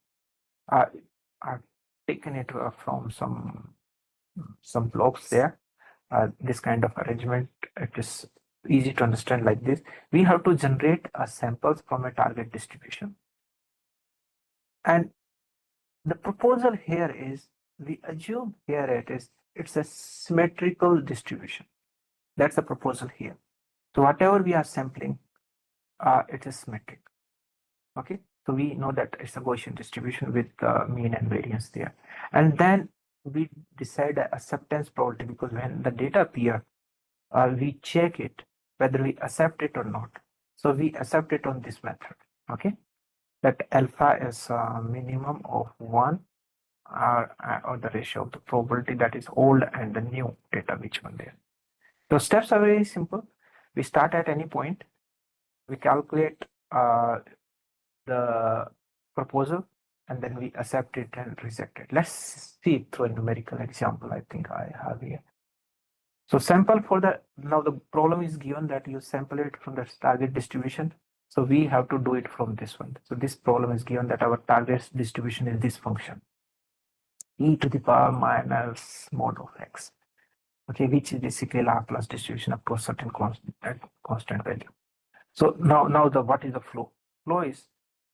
I've taken it from some blocks there. This kind of arrangement, it is easy to understand like this. We have to generate samples from a target distribution, and the proposal here is, we assume here it's a symmetrical distribution. That's the proposal here. So whatever we are sampling, it is symmetric. Okay, so we know that it's a Gaussian distribution with mean and variance there, and then we decide a acceptance probability, because when the data appear, we check it whether we accept it or not. So we accept it on this method. Okay, that alpha is a minimum of 1, or the ratio of the probability, that is old and the new data, which one there. So steps are very simple. We start at any point, we calculate the proposal, and then we accept it and reject it. Let's see it through a numerical example. I think I have here. So sample for now the problem is given that you sample it from the target distribution. So we have to do it from this one. So this problem is given that our target distribution is this function, e to the power minus mod of x. Okay, which is basically Laplace distribution up to a certain constant value. So now what is the flow? Flow is,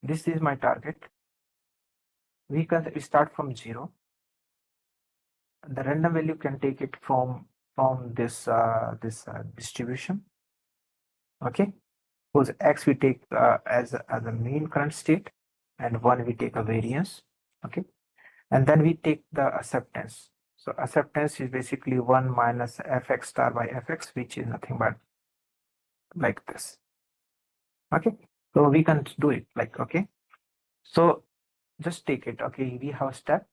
this is my target. We start from 0. The random value can take it from this distribution. Okay, Suppose x we take as a mean current state, and 1 we take a variance. Okay, and then we take the acceptance. So acceptance is basically 1 minus fx star by fx, which is nothing but like this. Okay, so we can do it like, okay, so just take it. Okay, we have a step.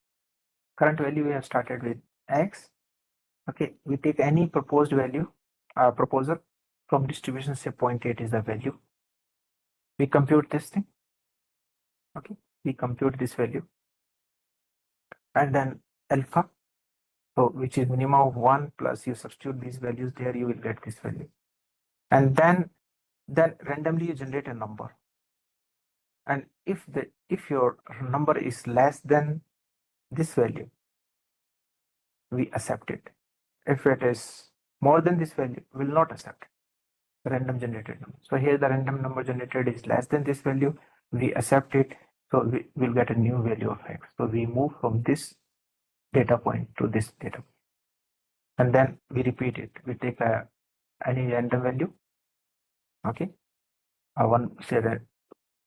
Current value we have started with x. Okay, we take any proposed value, proposal from distribution, say 0.8 is the value. We compute this thing. Okay, we compute this value, and then alpha, so which is minimum of 1 plus you substitute these values there, you will get this value. And then randomly you generate a number. And if your number is less than this value, we accept it. If it is more than this value, we will not accept it. Random generated number. So here the random number generated is less than this value, we accept it. So we will get a new value of x. So we move from this data point to this data point. And then we repeat it. We take any random value. Okay. One say that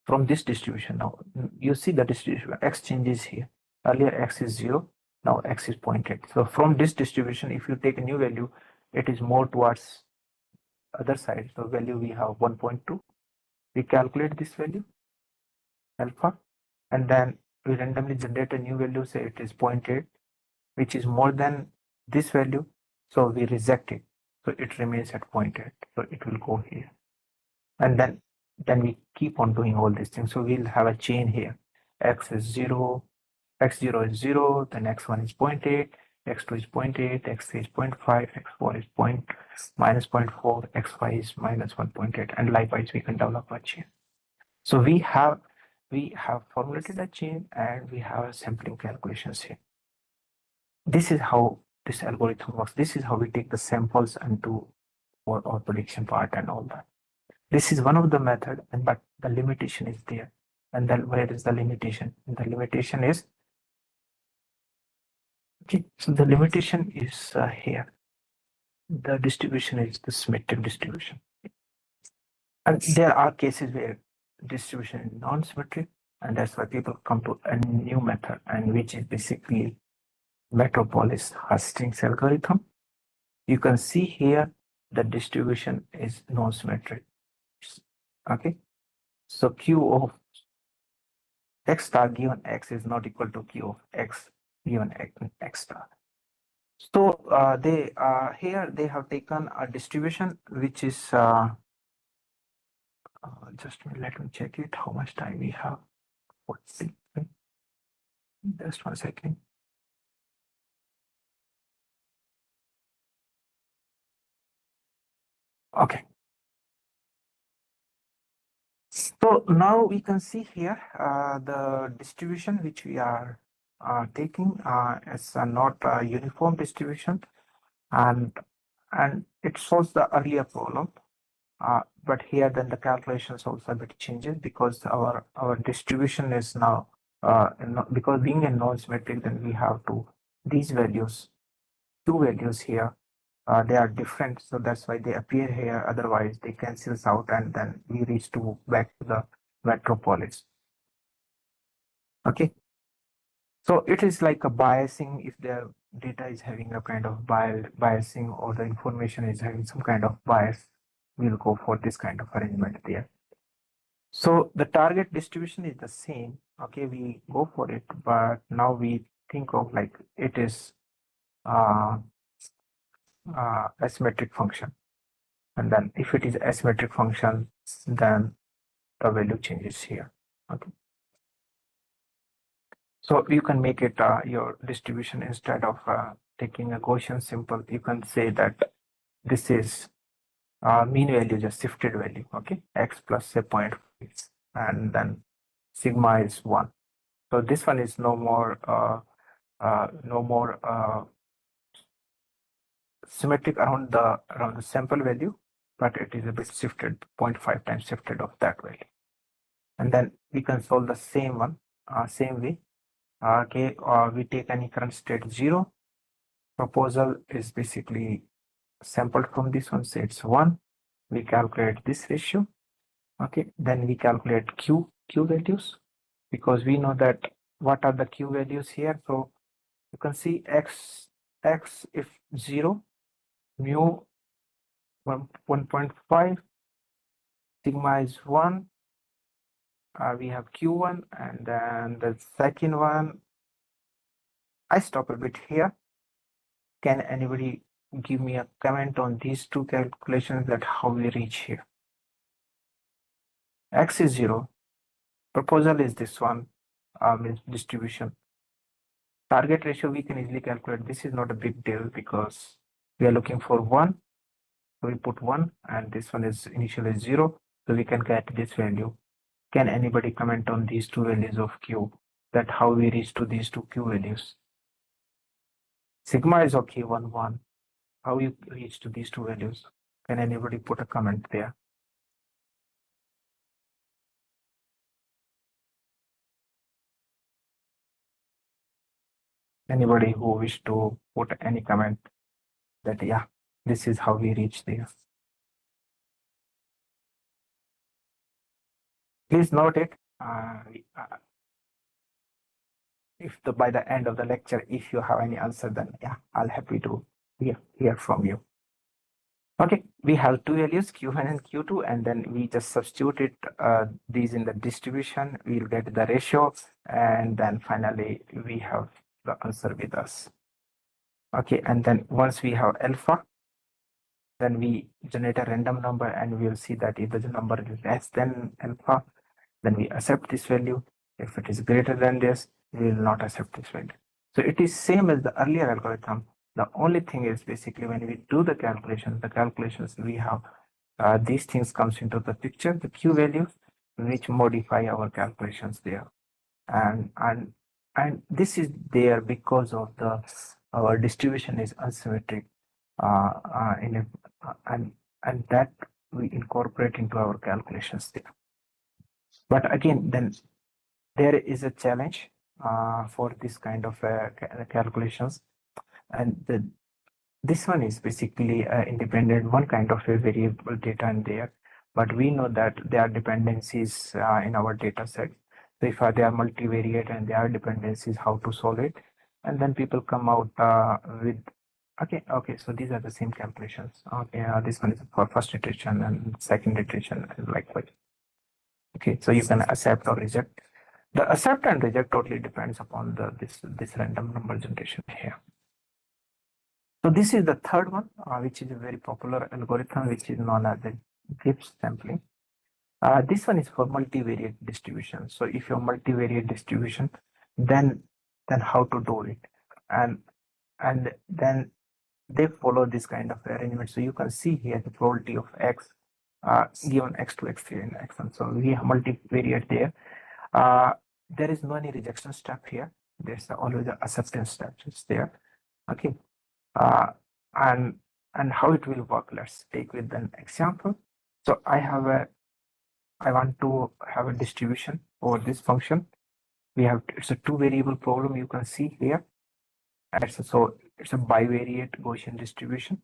from this distribution now, you see the distribution, x changes here. Earlier x is 0, now x is 0.8. So from this distribution, if you take a new value, it is more towards other side. So value we have 1.2. We calculate this value, alpha, and then we randomly generate a new value, say it is 0.8, which is more than this value. So we reject it. So it remains at 0.8. So it will go here. And then we keep on doing all these things. So we'll have a chain here. X is 0, x0 is 0, then x1 is 0.8, x2 is 0.8, x3 is 0.5, x4 is minus 0.4, x5 is minus 1.8, and likewise we can develop a chain. So we have formulated a chain, and we have sampling calculations here. This is how this algorithm works. This is how we take the samples and do our prediction part and all that. This is one of the method, but the limitation is there. And then where is the limitation? The limitation is, okay, so the limitation is here. The distribution is the symmetric distribution. And there are cases where distribution is non-symmetric, and that's why people come to a new method, and which is basically Metropolis Hastings algorithm. You can see here the distribution is non-symmetric. Okay, so Q of x star given x is not equal to Q of x given x star. So they here they have taken a distribution which is just let me check it. How much time we have? 40. Just 1 second. Okay. So now we can see here the distribution which we are taking is not a uniform distribution, and it solves the earlier problem. But here then the calculations also a bit changes, because our distribution is now because being a non-symmetric, then we have to these values, two values here, they are different, so that's why they appear here. Otherwise they cancels out, and then we reach to back to the metropolis. Okay, so it is like a biasing. If their data is having a kind of biasing, or the information is having some kind of bias, we'll go for this kind of arrangement there. So the target distribution is the same. Okay, we go for it, but now we think of like it is asymmetric function, and then if it is asymmetric function, then the value changes here. Okay, so you can make it your distribution, instead of taking a Gaussian simple, you can say that this is mean value, just shifted value. Okay, x plus say 0.5, and then sigma is 1. So this one is no more symmetric around the sample value, but it is a bit shifted, 0.5 times shifted of that value. And then we can solve the same one, same way. Okay, we take any current state 0. Proposal is basically sampled from this one, say it's 1. We calculate this ratio, Okay, then we calculate q values, because we know that what are the q values here. So you can see x if 0, mu 1.5, sigma is 1. We have q1, and then the second one, I stop a bit here. Can anybody give me a comment on these two calculations, that how we reach here? X is 0. Proposal is this one, means distribution. Target ratio we can easily calculate. This is not a big deal because we are looking for 1. So we put 1, and this one is initially 0. So we can get this value. Can anybody comment on these two values of Q? That how we reach to these two Q values? Sigma is okay, 1, 1. How you reach to these two values? Can anybody put a comment there? Anybody who wish to put any comment that, yeah, this is how we reach there. Please note it. If by the end of the lecture, if you have any answer, then yeah, I'll happy to hear from you. Okay, we have two values, Q1 and Q2, and then we just substitute it, these in the distribution, we'll get the ratio, and then finally we have the answer with us. Okay, and then once we have alpha, then we generate a random number, and we'll see that if the number is less than alpha, then we accept this value. If it is greater than this, we will not accept this value. So it is same as the earlier algorithm. The only thing is basically when we do the calculations we have, these things comes into the picture, the Q values, which modify our calculations there. And this is there because of our distribution is asymmetric, and that we incorporate into our calculations there. But again, then there is a challenge for this kind of calculations, and this one is basically independent, one kind of a variable data in there, but we know that there are dependencies in our data set. So if there are multivariate and there are dependencies, how to solve it, and then people come out with okay, so these are the same calculations. Okay, this one is for first iteration and second iteration, and likewise. Okay, so you can accept or reject. The accept and reject totally depends upon this random number generation here. So this is the third one, which is a very popular algorithm, which is known as the Gibbs sampling. This one is for multivariate distribution. So if you're multivariate distribution, then how to do it, and then they follow this kind of arrangement. So you can see here the probability of x given x2, x3, and x1. So we have multivariate there. There is no any rejection step here. There's always an acceptance step is there. Okay, and how it will work. Let's take with an example. So I want to have a distribution over this function. We have, it's a two variable problem, you can see here. So it's a bivariate Gaussian distribution.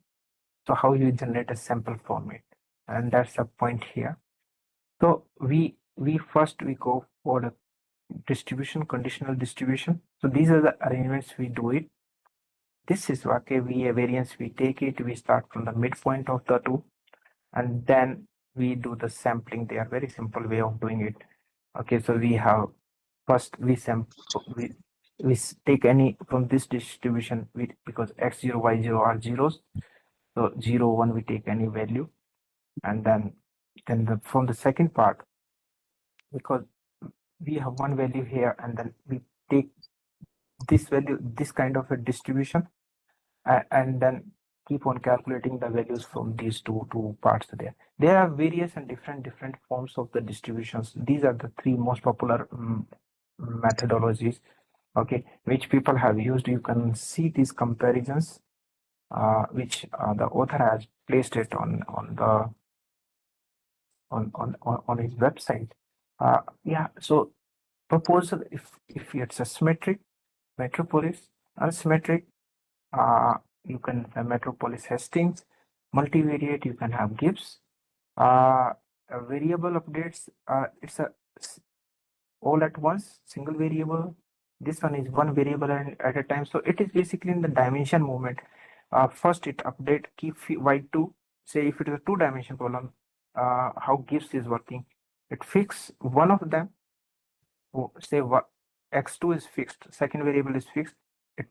So how you generate a sample from it, and that's the point here. So we first go for the distribution, conditional distribution. So these are the arrangements we do it. This is okay, we a variance, we take it, we start from the midpoint of the two, and then we do the sampling. They are very simple way of doing it. Okay, so we have first we take any from this distribution, because x0, y0 are zeros. So 0, 1 we take any value, and then from the second part, because we have one value here, and then we take this value, this kind of a distribution, and then keep on calculating the values from these two parts there. There are various and different forms of the distributions. These are the three most popular methodologies, okay, which people have used. You can see these comparisons, which the author has placed it on his website. Yeah, so proposal, if it's a symmetric, metropolis, unsymmetric, you can Metropolis Hastings, multivariate, you can have Gibbs, variable updates, it's a all at once, single variable. This one is one variable at a time. So it is basically in the dimension movement. First it update keep y2. Say if it is a two-dimension problem, how gives is working. It fix one of them. Say what x2 is fixed, second variable is fixed. It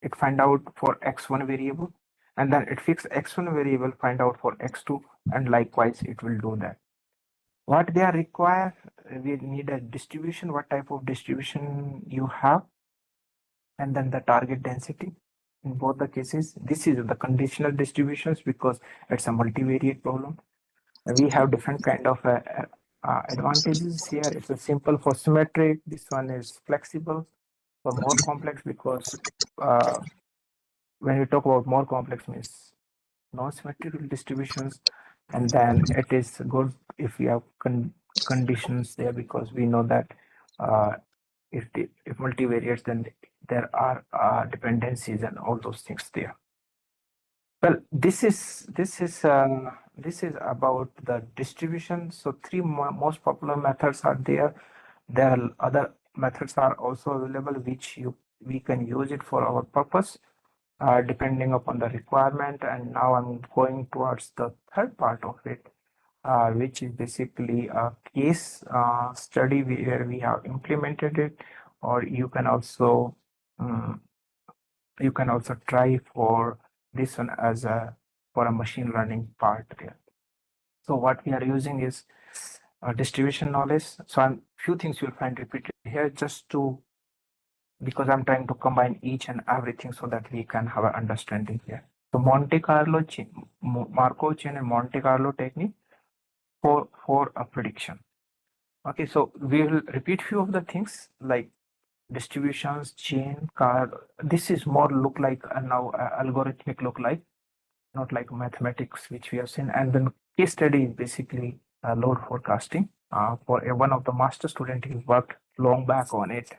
it find out for x1 variable, and then it fix x1 variable, find out for x2, and likewise it will do that. What they are require, we need a distribution, what type of distribution you have, and then the target density. In both the cases, this is the conditional distributions because it's a multivariate problem. We have different kind of advantages here. It's a simple for symmetric. This one is flexible for more complex because uh, when we talk about more complex means non-symmetrical distributions, and then it is good if we have conditions there because we know that uh, if multivariates, then there are dependencies and all those things there. Well, this is about the distribution. So three most popular methods are there. There are other methods are also available which we can use it for our purpose depending upon the requirement. And now I'm going towards the third part of it, which is basically a case study where we have implemented it, or um, you can also try for this one as a for a machine learning part there. So what we are using is distribution knowledge. So few things you'll find repeated here just to because I'm trying to combine each and everything so that we can have an understanding here. So Monte Carlo chain, Markov chain and Monte Carlo technique for a prediction. Okay, so we will repeat few of the things like distributions, chain, car. This is more look like now algorithmic look like, not like mathematics which we have seen. And then case study is basically load forecasting. For one of the master student, he worked long back on it,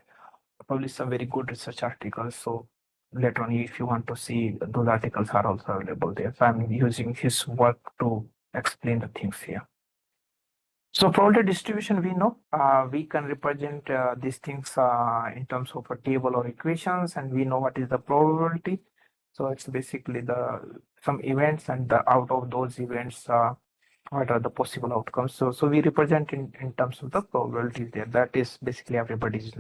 published some very good research articles. So later on, if you want to see, those articles are also available there. So I'm using his work to explain the things here. So probability distribution, we know we can represent these things in terms of a table or equations, and we know what is the probability. So it's basically the some events, and out of those events, what are the possible outcomes. So we represent in terms of the probabilities there. That is basically everybody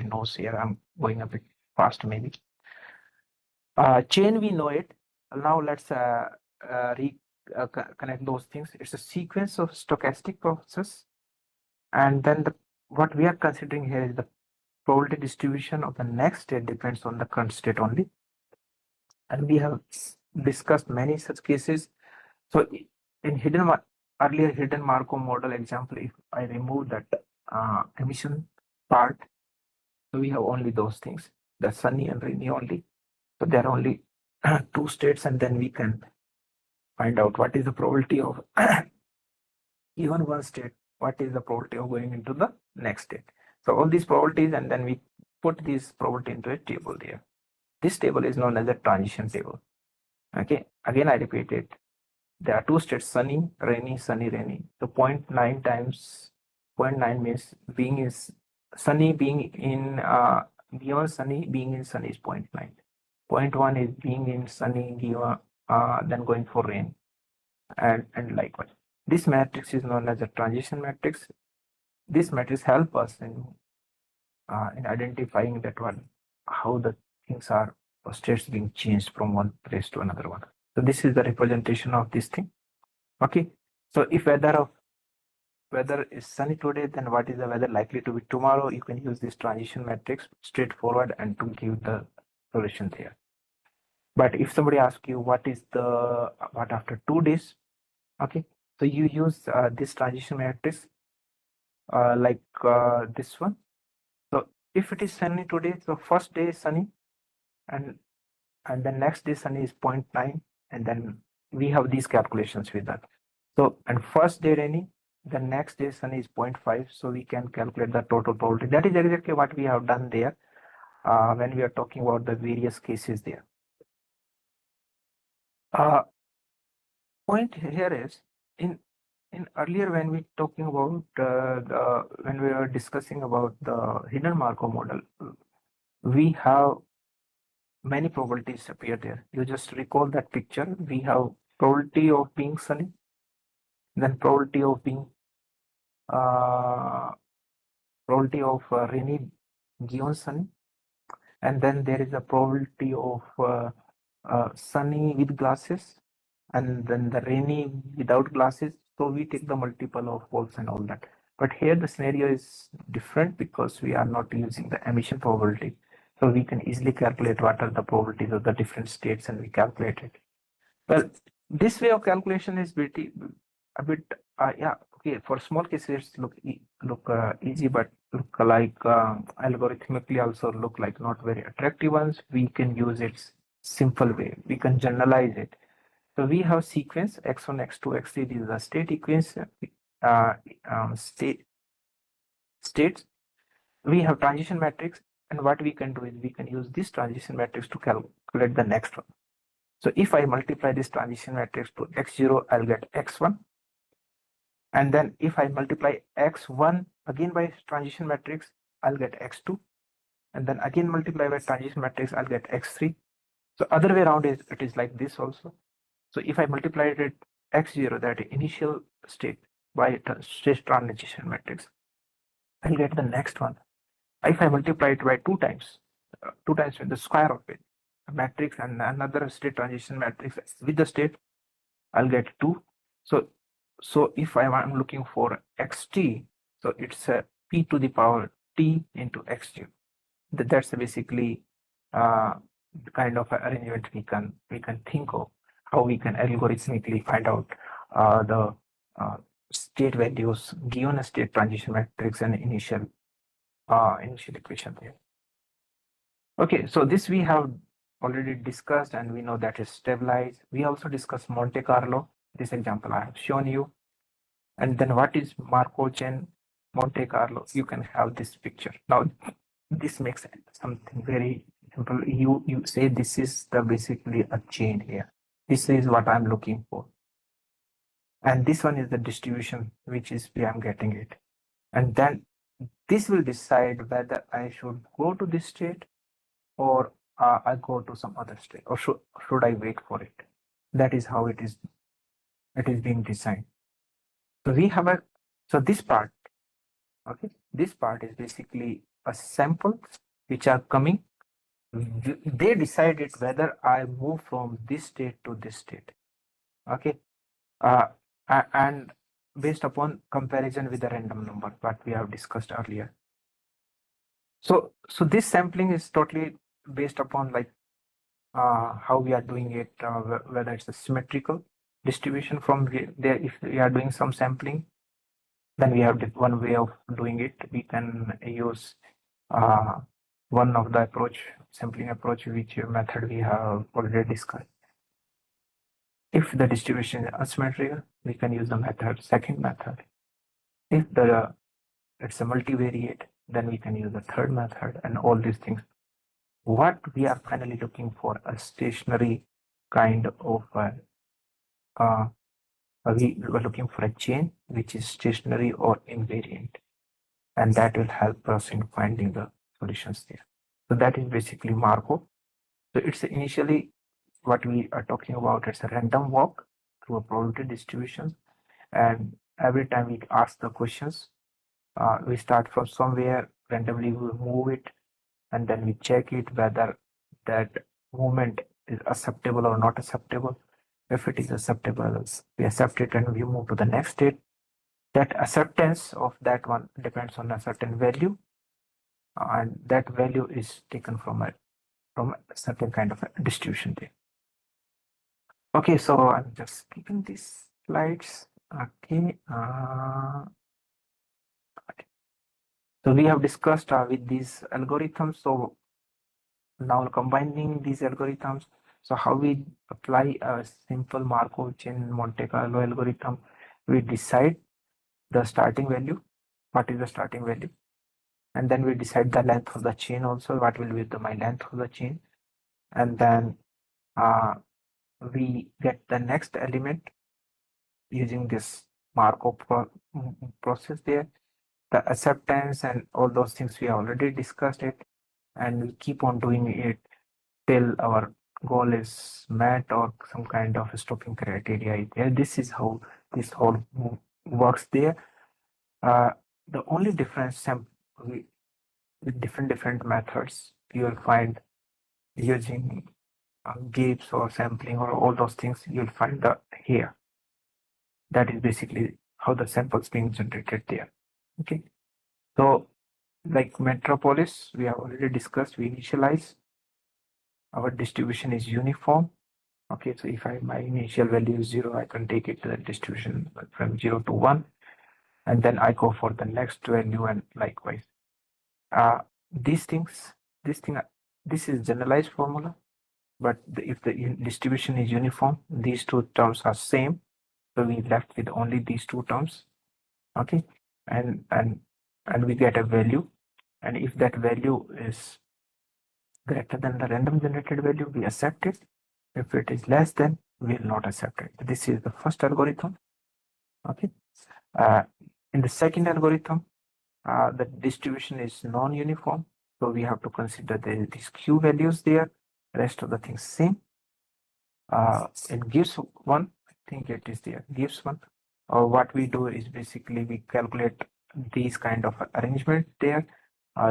knows here. I'm going a bit fast maybe. Chain, we know it. Now let's connect those things. It's a sequence of stochastic process, and then what we are considering here is the probability distribution of the next state depends on the current state only. And we have discussed many such cases. So in earlier hidden Markov model example, if I remove that emission part, so we have only those things, the sunny and rainy only. So there are only two states, and then we can find out what is the probability of even one state, what is the probability of going into the next state. So all these probabilities, and then we put this probability into a table there. This table is known as a transition table. Okay, again I repeat it. There are two states, sunny, rainy, sunny, rainy. So 0.9 times 0.9 means being is sunny being in beyond sunny, being in sunny is 0.9. 0.1 is being in sunny, given then going for rain, and likewise. This matrix is known as a transition matrix. This matrix help us in identifying that one how the things are or states being changed from one place to another one. So this is the representation of this thing. Okay. So if weather is sunny today, then what is the weather likely to be tomorrow? You can use this transition matrix straightforward and to give the solution there. But if somebody asks you what is the what after 2 days, okay, so you use this transition matrix like this one. So if it is sunny today, so first day is sunny, and the next day sunny is 0.9, and then we have these calculations with that. So and first day rainy, the next day sunny is 0.5, so we can calculate the total probability. That is exactly what we have done there when we are talking about the various cases there. Uh, point here is in in earlier when we talking about when we were discussing about the hidden Markov model, we have many probabilities appear there. You just recall that picture. We have probability of being sunny, then probability of being uh, probability of rainy given sunny, and then there is a probability of sunny with glasses, and then the rainy without glasses. So we take the multiple of both and all that. But here the scenario is different because we are not using the emission probability. So we can easily calculate what are the probabilities of the different states and we calculate it. Well, this way of calculation is a bit, yeah, okay. For small cases, look easy, but look like algorithmically also look like not very attractive ones. We can use its simple way. We can generalize it. So we have sequence x1, x2, x3. These are state equations, uh, state states. We have transition matrix, and what we can do is we can use this transition matrix to calculate the next one. So if I multiply this transition matrix to x0, I'll get x1. And then if I multiply x1 again by transition matrix, I'll get x2. And then again multiply by transition matrix, I'll get x3. So other way around is it is like this also. So if I multiply it x0, that initial state, by state transition matrix, I'll get the next one. If I multiply it by two times with the square of it, a matrix and another state transition matrix with the state, I'll get 2. So if I'm looking for xt, so it's a p to the power t into x0. That's basically the kind of arrangement we can think of, how we can algorithmically find out the state values given a state transition matrix and initial equation there. Okay, so this we have already discussed, and we know that is stabilized. We also discussed Monte Carlo. This example I have shown you. And then what is Markov chain, Monte Carlo? You can have this picture. Now, this makes something very simple. You say this is the basically a chain here. This is what I'm looking for. And this one is the distribution, which is where I'm getting it. And then this will decide whether I should go to this state or I go to some other state, or should I wait for it? That is how it is being designed. So we have a so this part, okay, this part is basically a sample which are coming. They decided whether I move from this state to this state, okay, uh, and based upon comparison with the random number what we have discussed earlier. So this sampling is totally based upon like how we are doing it, whether it's a symmetrical distribution from there. If we are doing some sampling, then we have one way of doing it. We can use uh, one of the sampling approach, which method we have already discussed. If the distribution is asymmetrical, we can use the second method. If it's a multivariate, then we can use the third method, and all these things. What we are finally looking for, a stationary kind of we were looking for a chain which is stationary or invariant, and that will help us in finding the solutions there. So that is basically Markov. So it's initially what we are talking about. It's a random walk through a probability distribution, and every time we ask the questions, we start from somewhere, randomly we move it, and then we check it whether that movement is acceptable or not acceptable. If it is acceptable, we accept it and we move to the next state. That acceptance of that one depends on a certain value, and that value is taken from a certain kind of a distribution there. Okay, so I'm just keeping these slides. Okay. So we have discussed with these algorithms. So now combining these algorithms, so how we apply a simple Markov chain Monte Carlo algorithm, we decide the starting value, what is the starting value, and then we decide the length of the chain also, what will be my length of the chain, and then we get the next element using this Markov process there. The acceptance and all those things we already discussed it, and we keep on doing it till our goal is met or some kind of stopping criteria is there. This is how this whole works there. Uh, the only difference with different methods you will find using gaps or sampling or all those things, you'll find the here. That is basically how the samples being generated there. Okay, so like Metropolis, we have already discussed. We initialize our distribution is uniform. Okay, so if my initial value is 0, I can take it to the distribution from 0 to 1, and then I go for the next value and likewise. These things, this thing, this is generalized formula, but if the distribution is uniform, these two terms are same, so we left with only these two terms. Okay, and we get a value, and if that value is greater than the random generated value, we accept it. If it is less than, we will not accept it. This is the first algorithm. Okay. Uh, in the second algorithm, the distribution is non-uniform, so we have to consider these q values there. Rest of the things same. It gives one. I think it is there. Gives one. Or what we do is basically we calculate these kind of arrangement there,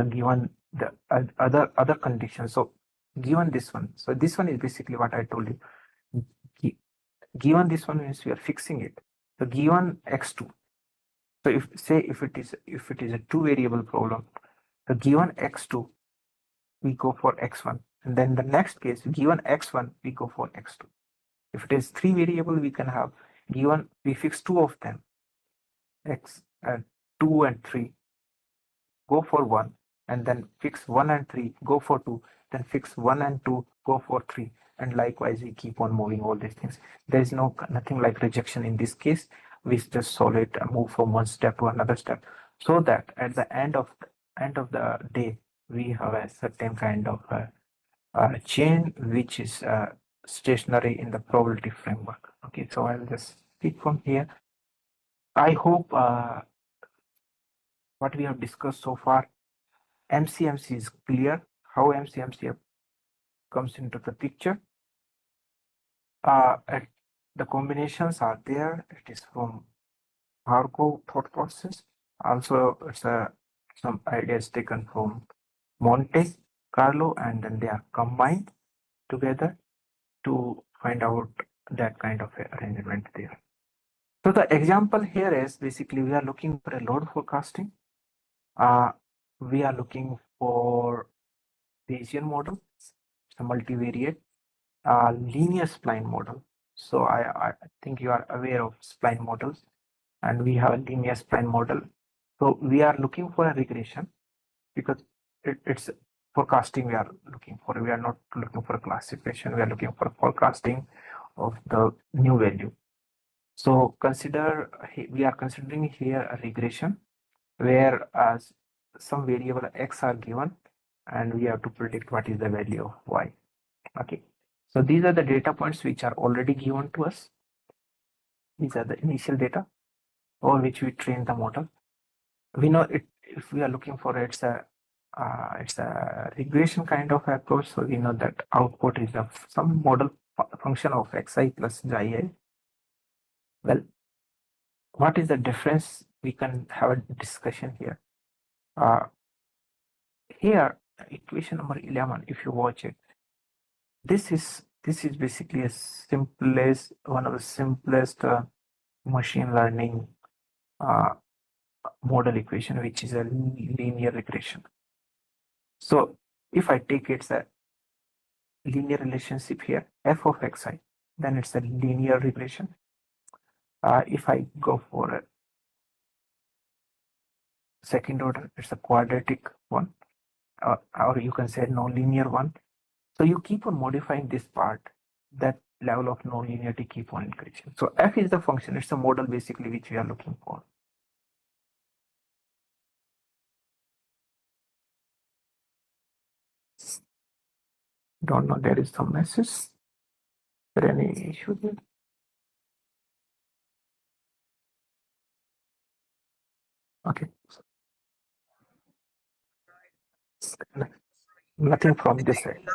given the other conditions. So given this one, so this one is basically what I told you. Given this one means we are fixing it. So given x2. So if it is a two variable problem, the given x2 we go for x1, and then the next case given x1 we go for x2. If it is three variable, we can have given we fix two of them, x and 2 and 3, go for 1, and then fix 1 and 3, go for 2, then fix 1 and 2, go for 3, and likewise we keep on moving all these things. There is nothing like rejection in this case. We just solve it and move from one step to another step, so that at the end of the day we have a certain kind of chain which is stationary in the probability framework. Okay, so I'll just speak from here. I hope what we have discussed so far, MCMC is clear, how MCMC comes into the picture. The combinations are there. It is from Markov thought process. Also, it's some ideas taken from Monte Carlo, and then they are combined together to find out that kind of arrangement there. So the example here is basically we are looking for a load forecasting. We are looking for Bayesian model, it's a multivariate linear spline model. So I think you are aware of spline models, and we have a linear spline model. So we are looking for a regression because it's forecasting we are looking for. We are not looking for a classification. We are looking for forecasting of the new value. So we are considering here a regression where some variable x are given and we have to predict what is the value of y. Okay, so these are the data points which are already given to us. These are the initial data on which we train the model. We know it if we are looking for it's a regression kind of approach. So we know that output is some model function of xi plus yi. Well, what is the difference? We can have a discussion here. Here, equation number 11, if you watch it, this is basically one of the simplest machine learning model equation, which is a linear regression. So if I take it's a linear relationship here, f of xi, then it's a linear regression. If I go for a second order, it's a quadratic one, or you can say non-linear one. So you keep on modifying this part, that level of non-linearity keep on increasing. So f is the function, it's a model basically which we are looking for. Don't know, there is some message. Is there any issue there? Okay. Nothing from this side.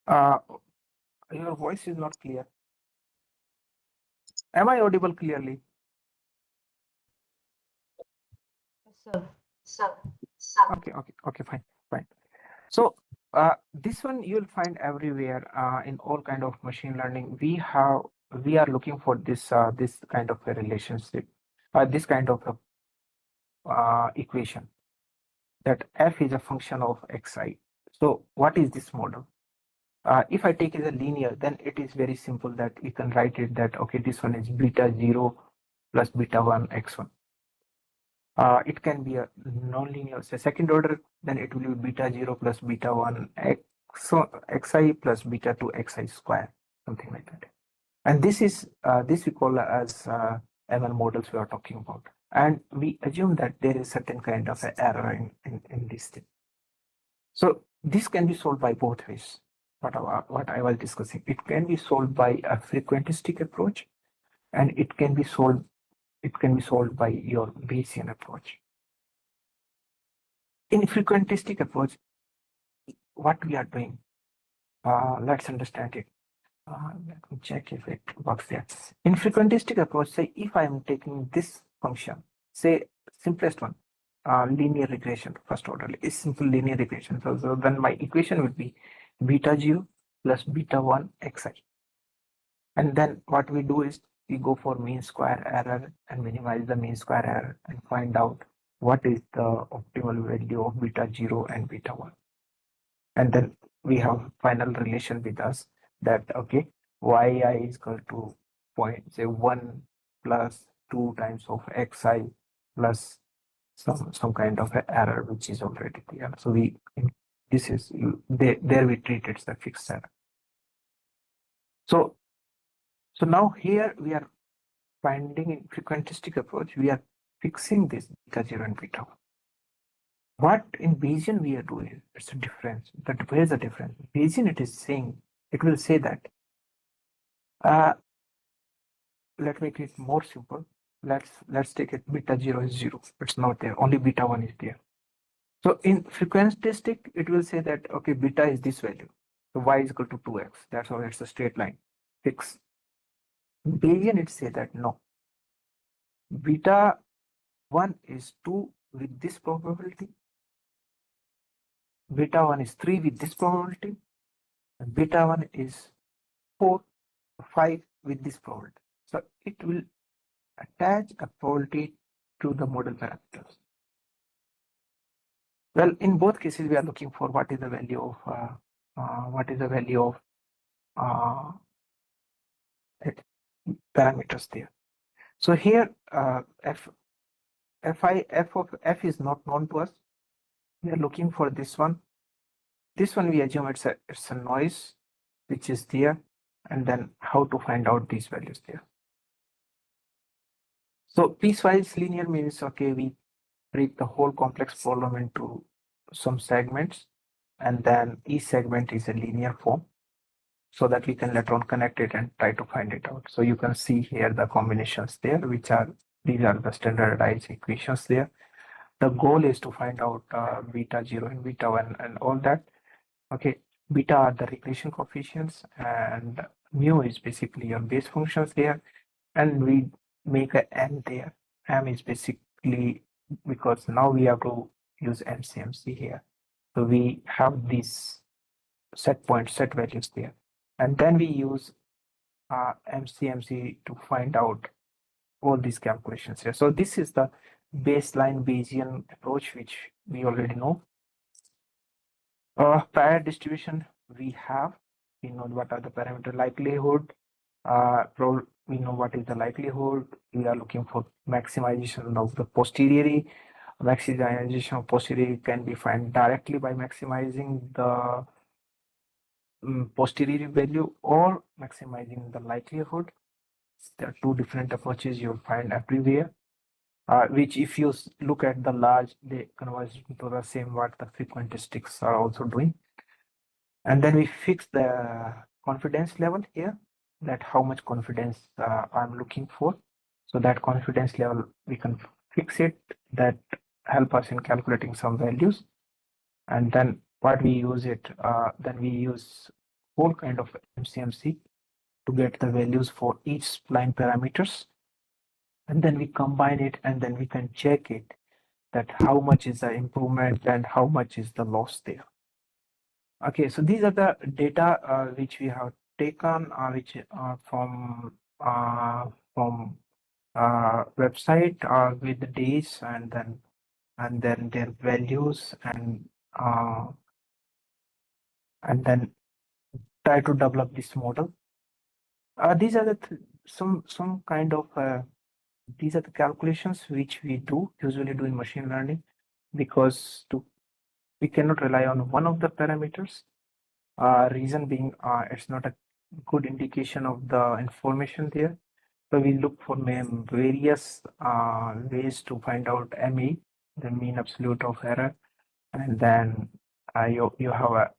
Uh, your voice is not clear. Am I audible clearly? Sir. Okay, fine, fine. So this one you'll find everywhere in all kind of machine learning. We are looking for this kind of a relationship, this kind of a equation that f is a function of xi. So what is this model? If I take it as a linear, then it is very simple that you can write it that okay, this one is beta 0 plus beta 1 x1. It can be a non-linear, say second order, then it will be beta 0 plus beta 1 x, so xi plus beta 2 xi square, something like that. And this we call as ML models we are talking about. And we assume that there is certain kind of a error in this thing. So this can be solved by both ways. What I was discussing, it can be solved by a frequentistic approach, and it can be solved by your Bayesian approach. In frequentistic approach, what we are doing, let's understand it. Let me check if it works there. In frequentistic approach, say if I am taking this function, say simplest one, linear regression, first order is simple linear regression. So then my equation would be beta 0 plus beta 1 xi. And then what we do is we go for mean square error and minimize the mean square error and find out what is the optimal value of beta 0 and beta 1. And then we have final relation with us that okay, yi is equal to point say 1 plus 2 times of xi plus some kind of error which is already there. So this is there we treat it as a fixed error. So now here we are finding in frequentistic approach, we are fixing this beta 0 and beta 1. What in Bayesian we are doing, it's a difference. Where's the difference? Bayesian it is saying, it will say that, let me make it more simple. Let's take it beta 0 is 0. It's not there, only beta 1 is there. So in frequentistic, it will say that, okay, beta is this value. So y is equal to 2x. That's how it's a straight line, fix. Bayesian it say that no, beta 1 is 2 with this probability, beta 1 is 3 with this probability, and beta 1 is 4, 5 with this probability. So it will attach a probability to the model parameters. Well, in both cases, we are looking for what is the value of parameters there. So here, f of f is not known to us. We are looking for this one. This one we assume it's a noise which is there, and then how to find out these values there. So piecewise linear means okay, we break the whole complex problem into some segments, and then each segment is a linear form, so that we can later on connect it and try to find it out. So you can see here the combinations there, these are the standardized equations there. The goal is to find out beta 0 and beta 1 and all that. Okay, beta are the regression coefficients, and mu is basically your base functions there, and we make a m there. M is basically because now we have to use MCMC here. So we have these set points, set values there, and then we use MCMC to find out all these calculations here. So this is the baseline Bayesian approach, which we already know. Prior distribution we know what are the parameter likelihood. We know what is the likelihood. We are looking for maximization of the posteriori. Maximization of posteriori can be found directly by maximizing the posteriori value or maximizing the likelihood. There are two different approaches you'll find everywhere, which if you look at the large, they converge into the same what the frequentistics are also doing. And then we fix the confidence level here, that how much confidence I'm looking for. So that confidence level, we can fix it, that help us in calculating some values. And then what we use it, then we use whole kind of MCMC to get the values for each spline parameters. And then we combine it, and then we can check it, that how much is the improvement and how much is the loss there. Okay, so these are the data which we have taken, which from website with the days, and then their values, and then try to develop this model. These are the some kind of these are the calculations which we do usually do in machine learning, because we cannot rely on one of the parameters. Reason being, it's not a good indication of the information there. So we look for various ways to find out ME, the mean absolute of error, and then you have a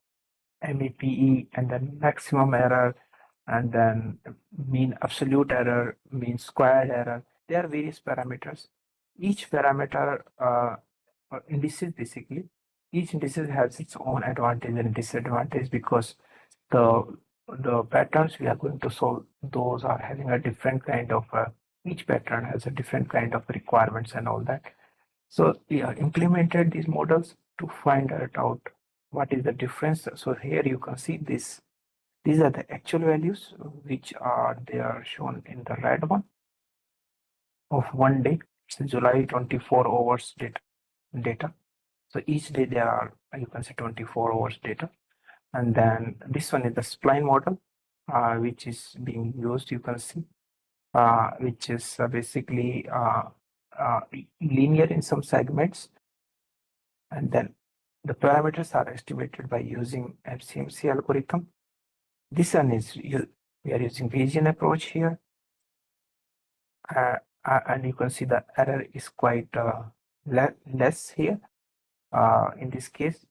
MEPE, and then maximum error, and then mean absolute error, mean squared error. There are various parameters. Each parameter indices basically. Each indices has its own advantage and disadvantage, because the the patterns we are going to solve, those are having a different kind of each pattern has a different kind of requirements and all that. So we have implemented these models to find out what is the difference. So here you can see this. These are the actual values which are they are shown in the red one of one day. It's July 24 hours data. So each day there are, you can see, 24 hours data. And then this one is the spline model, which is being used, you can see, which is basically uh, linear in some segments. And then the parameters are estimated by using MCMC algorithm. This one is, we are using Bayesian approach here. And you can see the error is quite less here in this case.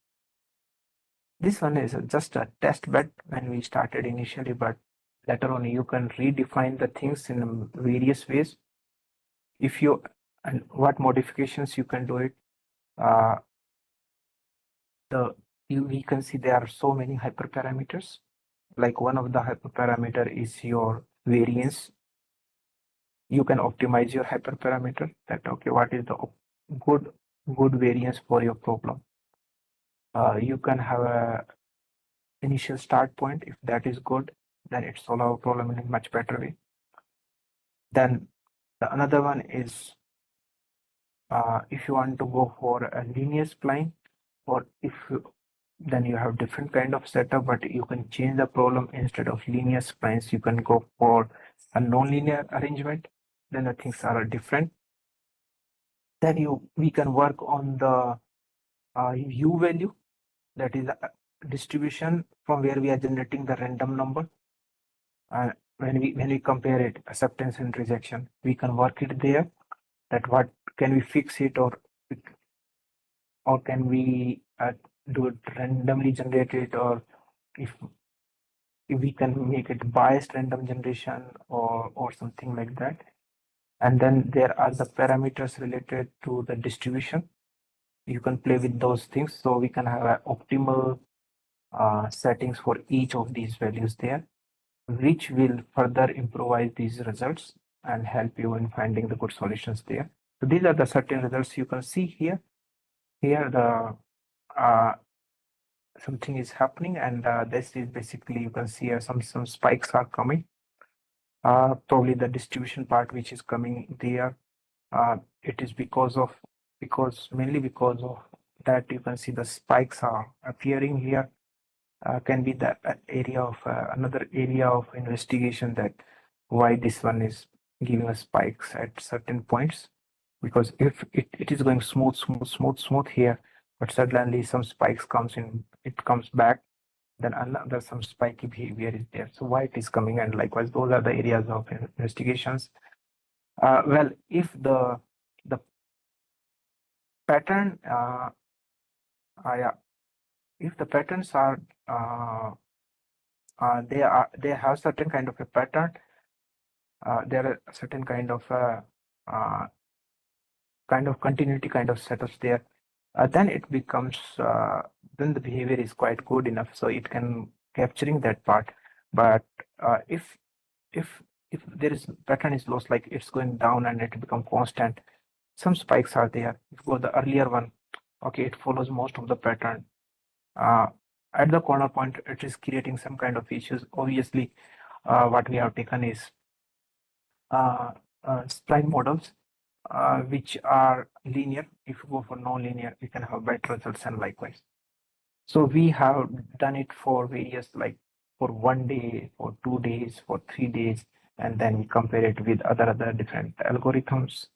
This one is just a test bed when we started initially, but later on you can redefine the things in various ways. If you, and what modifications you can do it. Uh, we can see there are so many hyperparameters. Like one of the hyperparameter is your variance. You can optimize your hyperparameter, that okay, what is the good good variance for your problem. You can have a initial start point. If that is good, then it solves our problem in a much better way. Then the another one is if you want to go for a linear spline, or if then you have different kind of setup, but you can change the problem. Instead of linear splines, you can go for a non-linear arrangement. Then the things are different. Then we can work on the u value, that is a distribution from where we are generating the random number. And when we compare it, acceptance and rejection, we can work it there. That what can we fix it, or can we do it randomly generated, or if we can make it biased random generation, or something like that. And then there are the parameters related to the distribution. You can play with those things, so we can have optimal settings for each of these values there, which will further improvise these results and help you in finding the good solutions there. So these are the certain results you can see here. Here the something is happening, and this is basically, you can see some spikes are coming. Probably the distribution part which is coming there. It is mainly because of that, you can see the spikes are appearing here. Can be the area of another area of investigation, that why this one is giving us spikes at certain points. Because if it is going smooth here, but suddenly some spikes comes in, it comes back, then another some spiky behavior is there. So why it is coming, and likewise those are the areas of investigations. Well, if the pattern yeah, if the patterns are they have certain kind of a pattern. There are certain uh, kind of continuity kind of setups there. Then it becomes then the behavior is quite good enough, so it can capturing that part. But if if if there is pattern is lost, like it's going down and it become constant, some spikes are there. For the earlier one, okay, it follows most of the pattern. Uh, at the corner point, it is creating some kind of issues. Obviously, what we have taken is uh, spline models, which are linear. If you go for non-linear, you can have better results and likewise. So we have done it for various, like for 1 day, for 2 days, for 3 days, and then we compare it with other different algorithms.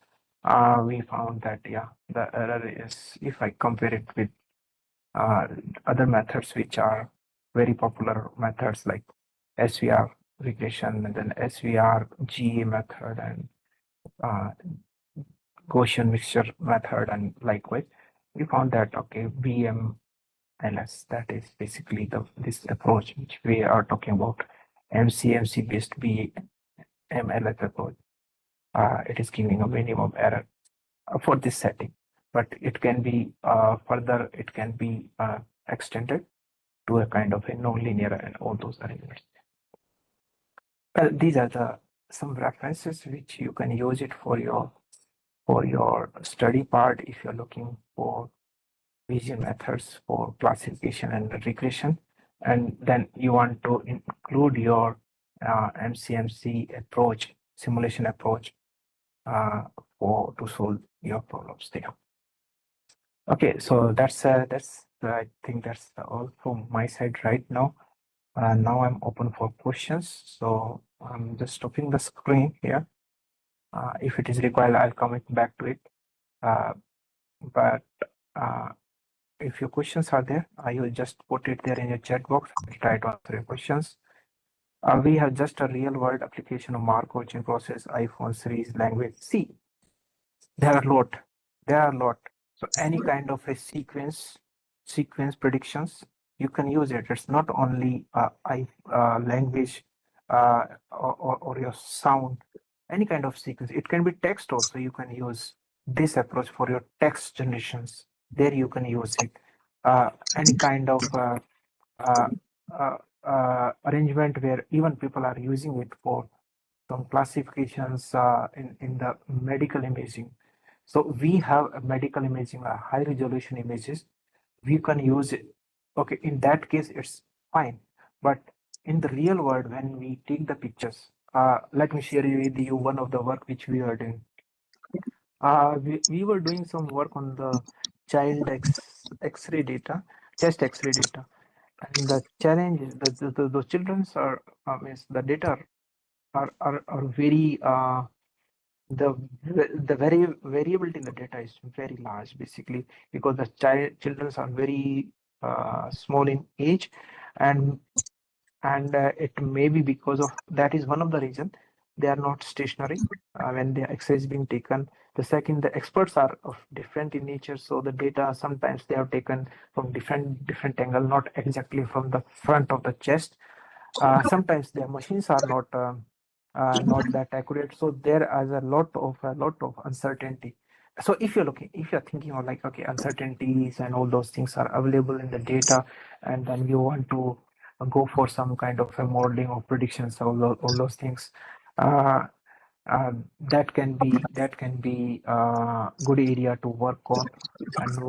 We found that, yeah, the error is, if I compare it with uh, other methods which are very popular methods like SVR regression and then SVR GA method and uh, Gaussian mixture method and likewise, we found that, okay, VMLS, that is basically the this approach which we are talking about, MCMC based VMLS approach. It is giving a minimum error for this setting, but it can be further, it can be extended to a kind of a non-linear and all those arrangements. Well, these are the some references which you can use it for your study part if you're looking for Bayesian methods for classification and regression, and then you want to include your MCMC approach, simulation approach, uh, for to solve your problems there. Okay, so that's I think that's all from my side right now. Now I'm open for questions. So I'm just stopping the screen here. If it is required, I'll come back to it. Uh, but uh, if your questions are there, you will just put it there in your chat box. I'll try to answer your questions. We have just a real world application of Markov chain process, iPhone series language. See, there are a lot. There are a lot. So any kind of a sequence predictions, you can use it. It's not only language or your sound, any kind of sequence. It can be text also. You can use this approach for your text generations. There you can use it. Any kind of uh, uh, arrangement where even people are using it for some classifications in the medical imaging. So we have a medical imaging, high resolution images. We can use it. Okay, in that case, it's fine. But in the real world, when we take the pictures, let me share with you one of the work which we are doing. We were doing some work on the child X-ray data, chest X-ray data, and the challenge is that the children's are means the data are very the the very variability in the data is very large basically because the children are very small in age, and it may be because of that is one of the reason they are not stationary when the X-ray is being taken. The second, the experts are of different in nature, so the data sometimes they have taken from different angle, not exactly from the front of the chest. Sometimes their machines are not that accurate, so there is a lot of uncertainty. So if you're thinking of like, okay, uncertainties and all those things are available in the data, and then you want to go for some kind of a modeling or predictions, all those things, uh, that can be good area to work on. And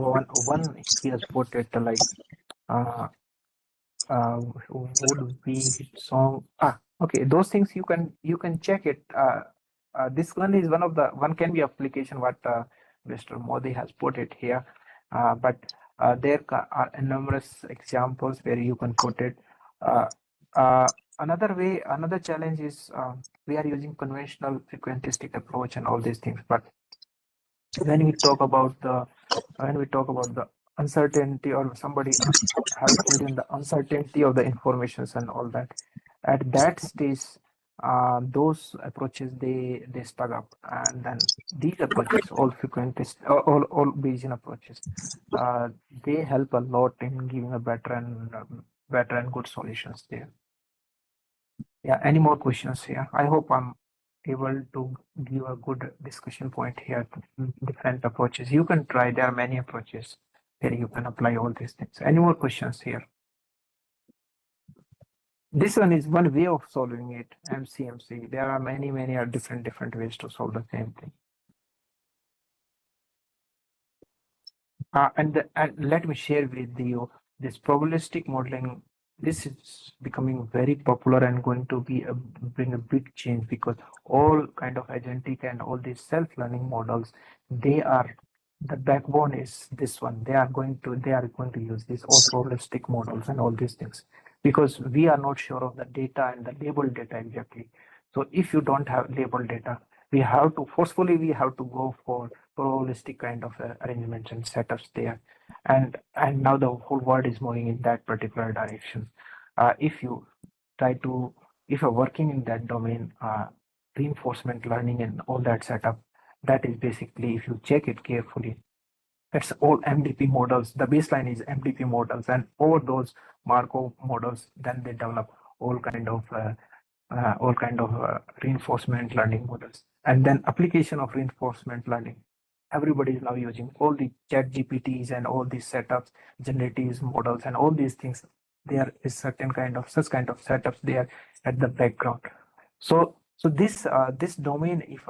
one he has put it like uh, would be hit song. Okay, those things you can check it. This one is one can be application what Mr. Modi has put it here, but there are numerous examples where you can put it. Uh, another way, another challenge is we are using conventional frequentistic approach and all these things, but when we talk about the uncertainty, or somebody has put in the uncertainty of the informations and all that, at that stage those approaches they stuck up, and then these approaches, all frequentist, all Bayesian approaches, uh, they help a lot in giving a better and good solutions there. Yeah, any more questions here? I hope I'm able to give a good discussion point here. Different approaches. You can try. There are many approaches where you can apply all these things. Any more questions here? This one is one way of solving it. MCMC. There are many are different ways to solve the same thing. And let me share with you this probabilistic modeling. This is becoming very popular and going to be bring a big change, because all kind of agentic and all these self-learning models, they are, the backbone is this one. They are going to use these all probabilistic models and all these things, because we are not sure of the data and the labeled data exactly. So if you don't have labeled data, we have to go for probabilistic kind of arrangements and setups there. And now the whole world is moving in that particular direction. If you try to, if you're working in that domain, reinforcement learning and all that setup, that is basically, if you check it carefully, that's all MDP models. The baseline is MDP models, and over those Markov models, then they develop all kind of reinforcement learning models. And then application of reinforcement learning. Everybody is now using all the chat GPTs and all these setups, generatives, models, and all these things. There is such kind of setups there at the background. So this domain, if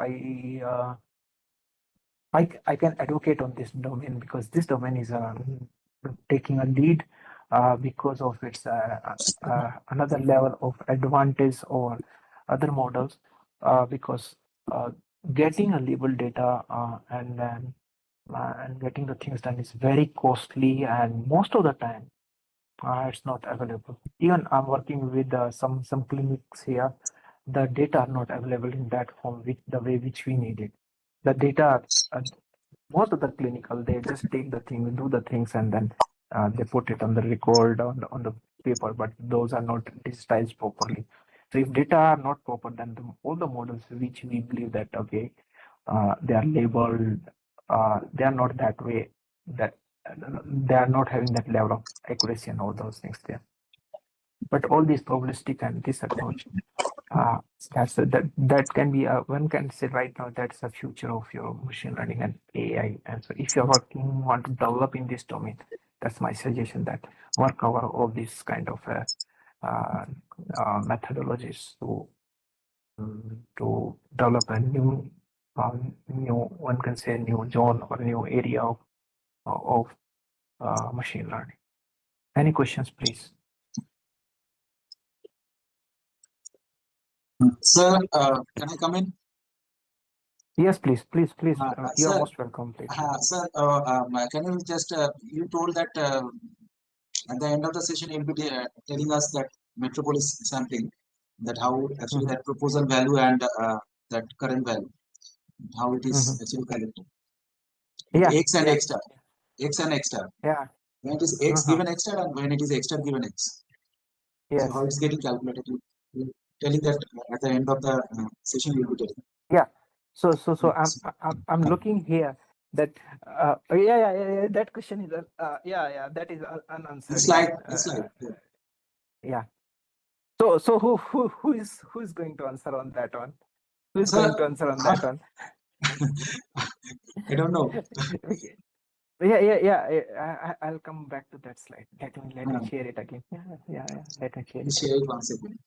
I can advocate on this domain, because this domain is taking a lead because of its another level of advantage over other models, because uh, getting a label data and getting the things done is very costly, and most of the time it's not available. Even I'm working with some clinics here. The data are not available in that form, the way which we need it. The data, most of the clinical, they just take the thing, do the things, and then they put it on the record on the paper, but those are not digitized properly. So if data are not proper, then all the models which we believe that, okay, they are labeled, they are not that way, that they are not having that level of accuracy and all those things there. But all this probabilistic and this approach, uh, that can be one can say right now that's the future of your machine learning and AI. And so if you're working, want to develop in this domain, that's my suggestion, that work over all these kind of uh, methodologies to develop a new, one can say, new zone or new area of machine learning. Any questions, please? Sir, can I come in? Yes, please, please. You are Sir, most welcome, please. sir, can you just, you told that at the end of the session, you'll be telling us that metropolis sampling, that how actually Mhm, that proposal value and that current value, how it is mhm. actually collected. With Yeah, x and yeah, x star, x and x star. yeah. When it is x Uh-huh. given x star and when it is x star given x. So how Yes. it's getting calculated? You telling that at the end of the session, you'll be telling. Yeah. So I'm Yes. I'm I'm looking here that yeah, that question is yeah, that is unanswered It's like, even. it's like, Yeah. So who is going to answer on that one? Who is sir, going to answer on that one? I don't know. Okay. I'll come back to that slide. Let me Uh, share it again. Yeah. Let me share Please it share again. it once again.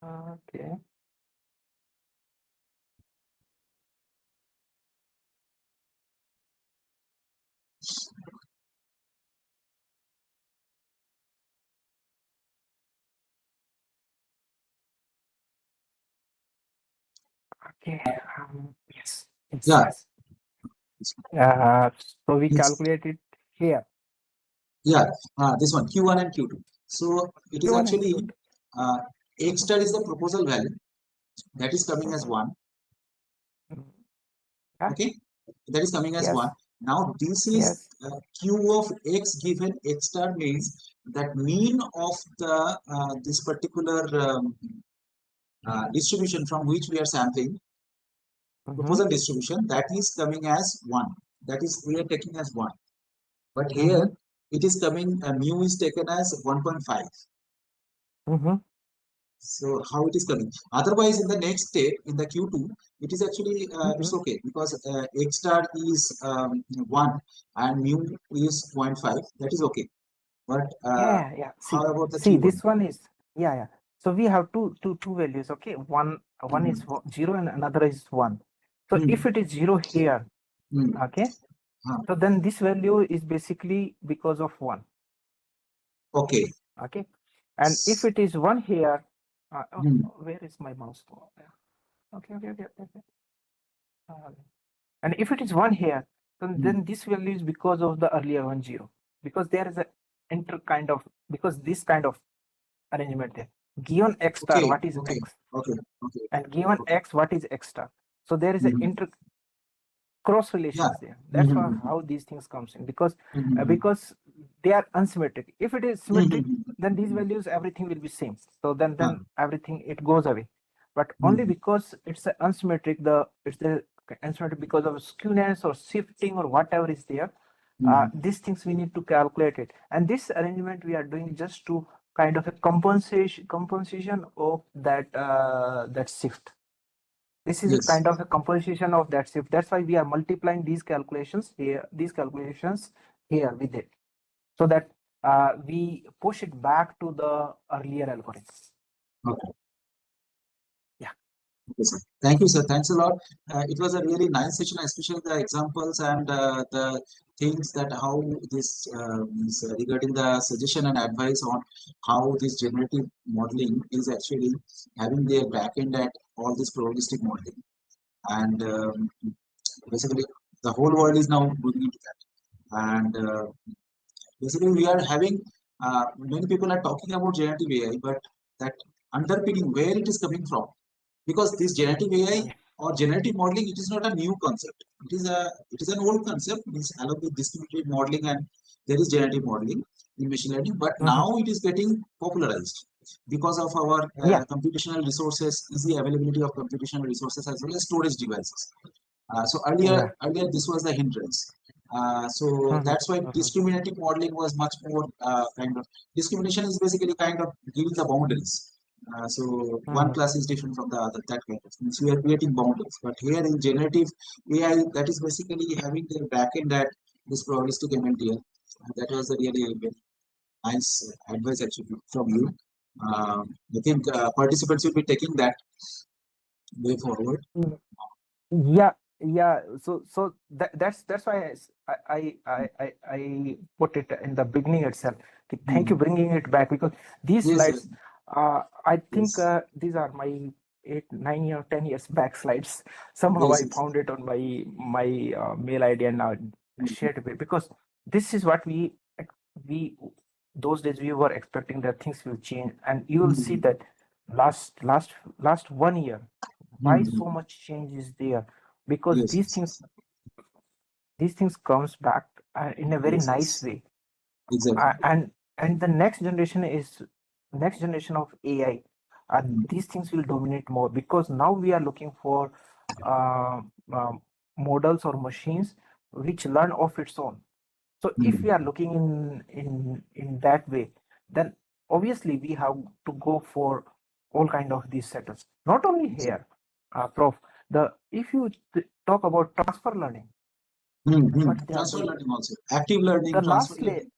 Okay. Okay. Yes. Yes. Yeah, Yes. Uh, so we it's, calculate it here. yeah, this one, Q1 and Q2. So it is Q1 and actually Q2. uh, X Mhm, star is the proposal value that is coming as mhm, 1. mhm. Yeah. Okay, that is coming as 1. Yes. Now, this is Yes. Q of X given X star means that mean of the this particular distribution from which we are sampling, Mm-hmm. proposal distribution, that is coming as 1. That is, we are taking as 1. But here it is coming, mu is taken as 1.5. So how it is coming? Otherwise, in the next step, in the Q2, it is actually it's okay because X star is 1 and mu is 0.5. That is okay. But Yeah. how about the See, Q1? this one is, yeah. So we have two values. Okay, one is 0 and another is 1. So if it is 0 here, okay, so then this value is basically because of 1. Okay. Okay, and if it is 1 here, where is my mouse? Okay. And if it is 1 here, then this value is because of the earlier 1 0, because there is a because this kind of arrangement there. Given x star, Okay. what is Okay. x? Okay. Okay. And given x, what is x star? So there is a cross Yeah. relations there. That's how these things comes in, because they are unsymmetric. If it is symmetric, then these values, everything will be same. So then everything, it goes away. But only because it's a unsymmetric, it's the unsymmetric because of skewness or shifting or whatever is there. These things we need to calculate it, and this arrangement we are doing just to kind of a compensation of that shift. This is a Yes. kind of a compensation of that shift. That's why we are multiplying these calculations here with it, so that we push it back to the earlier algorithms. Okay. Yeah. Okay, sir. Thank you, sir. Thanks a lot. It was a really nice session, especially the examples and the things that how this is regarding the suggestion and advice on how this generative modeling is actually having their backend at all this probabilistic modeling. And basically, the whole world is now moving into that. And basically, we are having many people are talking about generative AI, but that underpinning where it is coming from, because this generative AI or generative modeling, it is not a new concept. It is an old concept. Means along with distributed modeling and there is generative modeling in machine learning, but now it is getting popularized because of our Yeah. computational resources, easy availability of computational resources as well as storage devices. So earlier this was the hindrance. So that's why discriminative modeling was much more kind of discrimination is basically kind of giving the boundaries. So one class is different from the other. That kind of things. We are creating boundaries. But here in generative AI, that is basically having their backend at this probabilistic MLTL. That was a really very nice advice actually from you. I think participants will be taking that way forward. Yeah. So that's why I put it in the beginning itself. Thank you bringing it back, because these Yes, sir. slides, I think Yes. these are my 8, 9 year, 10 years back slides. Somehow Yes, I yes. found it on my mail ID and now shared it, because this is what we those days we were expecting that things will change, and you will see that last 1 year, why so much change is there, because Yes, yes, yes. these things comes back in a very Yes, nice yes. way. Exactly. And the next generation of AI, these things will dominate more, because now we are looking for uh, um, models or machines which learn of its own. So if we are looking in that way, then obviously we have to go for all kind of these setups. Not only here, Prof. The if you talk about transfer learning, what they are Transfer doing, learning also. Active learning, the transfer last layer, learning.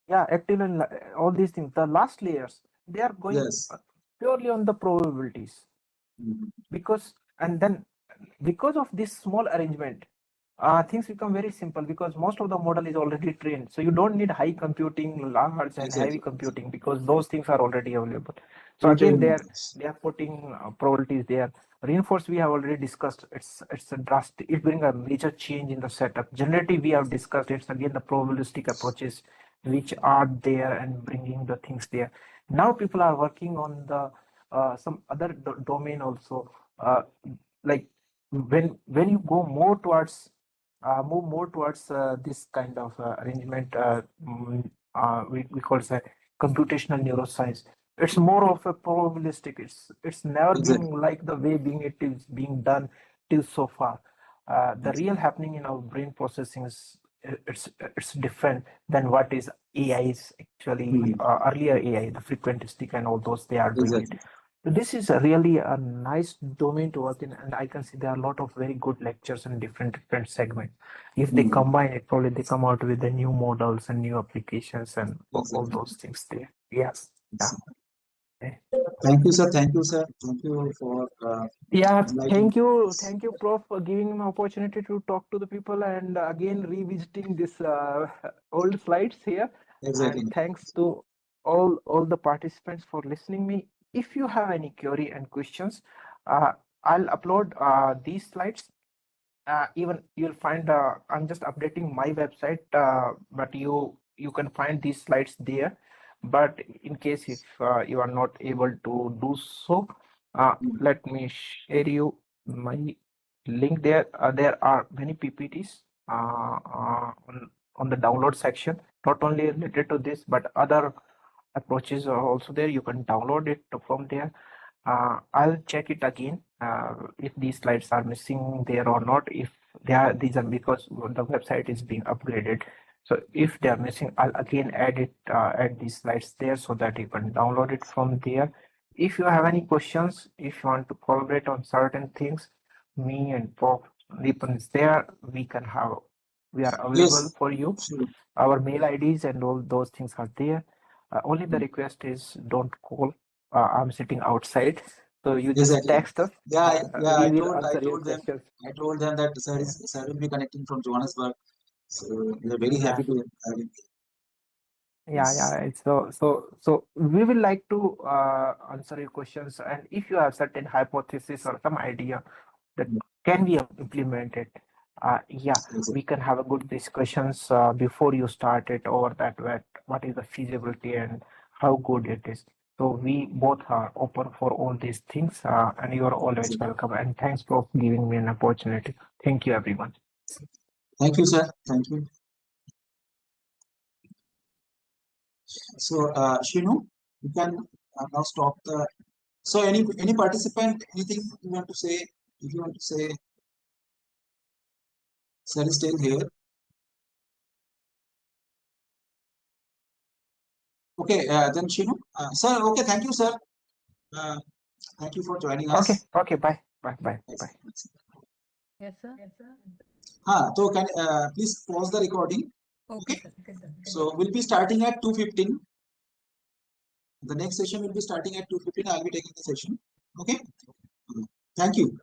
yeah, active and all these things, the last layers, they are going Yes. purely on the probabilities, Mhm. because and then because of this small arrangement, things become very simple, because most of the model is already trained, so you don't need high computing, large and heavy Exactly. computing, because those things are already available. So again, Pre-trained models. they are putting probabilities there. Reinforced, we have already discussed, it's a drastic, it brings a major change in the setup. Generative, we have discussed, it's again the probabilistic approaches which are there and bringing the things there. Now people are working on the some other domain also, like when you go more towards move more towards this kind of arrangement, we call it computational neuroscience. It's more of a probabilistic. It's never Exactly. been like the way being it is being done till so far. The real happening in our brain processing is it's different than what is AI is actually earlier AI, the frequentistic and all those they are doing it. Exactly. So this is a really a nice domain to work in, and I can see there are a lot of very good lectures in different segments. If they combine it, probably they come out with the new models and new applications and all Exactly. those things there. Yes. Yeah. Okay. Thank you, sir. Thank you, sir. Thank you for Yeah, enlightening. thank you, Prof, for giving me opportunity to talk to the people and again revisiting this old slides here. And Exactly. thanks to all the participants for listening me. If you have any query and questions, uh, I'll upload these slides. Even you'll find I'm just updating my website, but you can find these slides there. But in case if you are not able to do so, let me share you my link there. There are many PPTs on the download section, not only related to this, but other approaches are also there. You can download it from there. I'll check it again if these slides are missing there or not. If they are, these are because the website is being upgraded. So if they are missing, I'll again add these slides there so that you can download it from there. If you have any questions, if you want to collaborate on certain things, me and Prof. Deepan is there. We are available Yes. for you. Sure. Our mail IDs and all those things are there. Only the request is don't call. I'm sitting outside, so you just Exactly. text us. Yeah. Yeah. We I will told. I answer your told them. questions. I told them that Yeah, sir will be connecting from Johannesburg. So we are very yeah, happy to have him. yeah, Yes. yeah. So we will like to answer your questions, and if you have certain hypothesis or some idea that can be implemented, yeah, Exactly. we can have a good discussions before you start it over that what is the feasibility and how good it is. So we both are open for all these things, and you are always Exactly. welcome. And thanks for giving me an opportunity. Thank you, everyone. Thank you, sir. Thank you. So, Shinu, you can now stop the. So, any participant, anything you want to say? If you want to say, sir is still here. Okay, then Shinu, sir. Okay, thank you, sir. Uh, Thank you for joining Okay, us. okay, bye, bye, bye, bye. Yes, sir. So can please pause the recording. Okay, Okay. sir. So we'll be starting at 2:15. The next session will be starting at 2:15. I'll be taking the session. Okay. Thank you.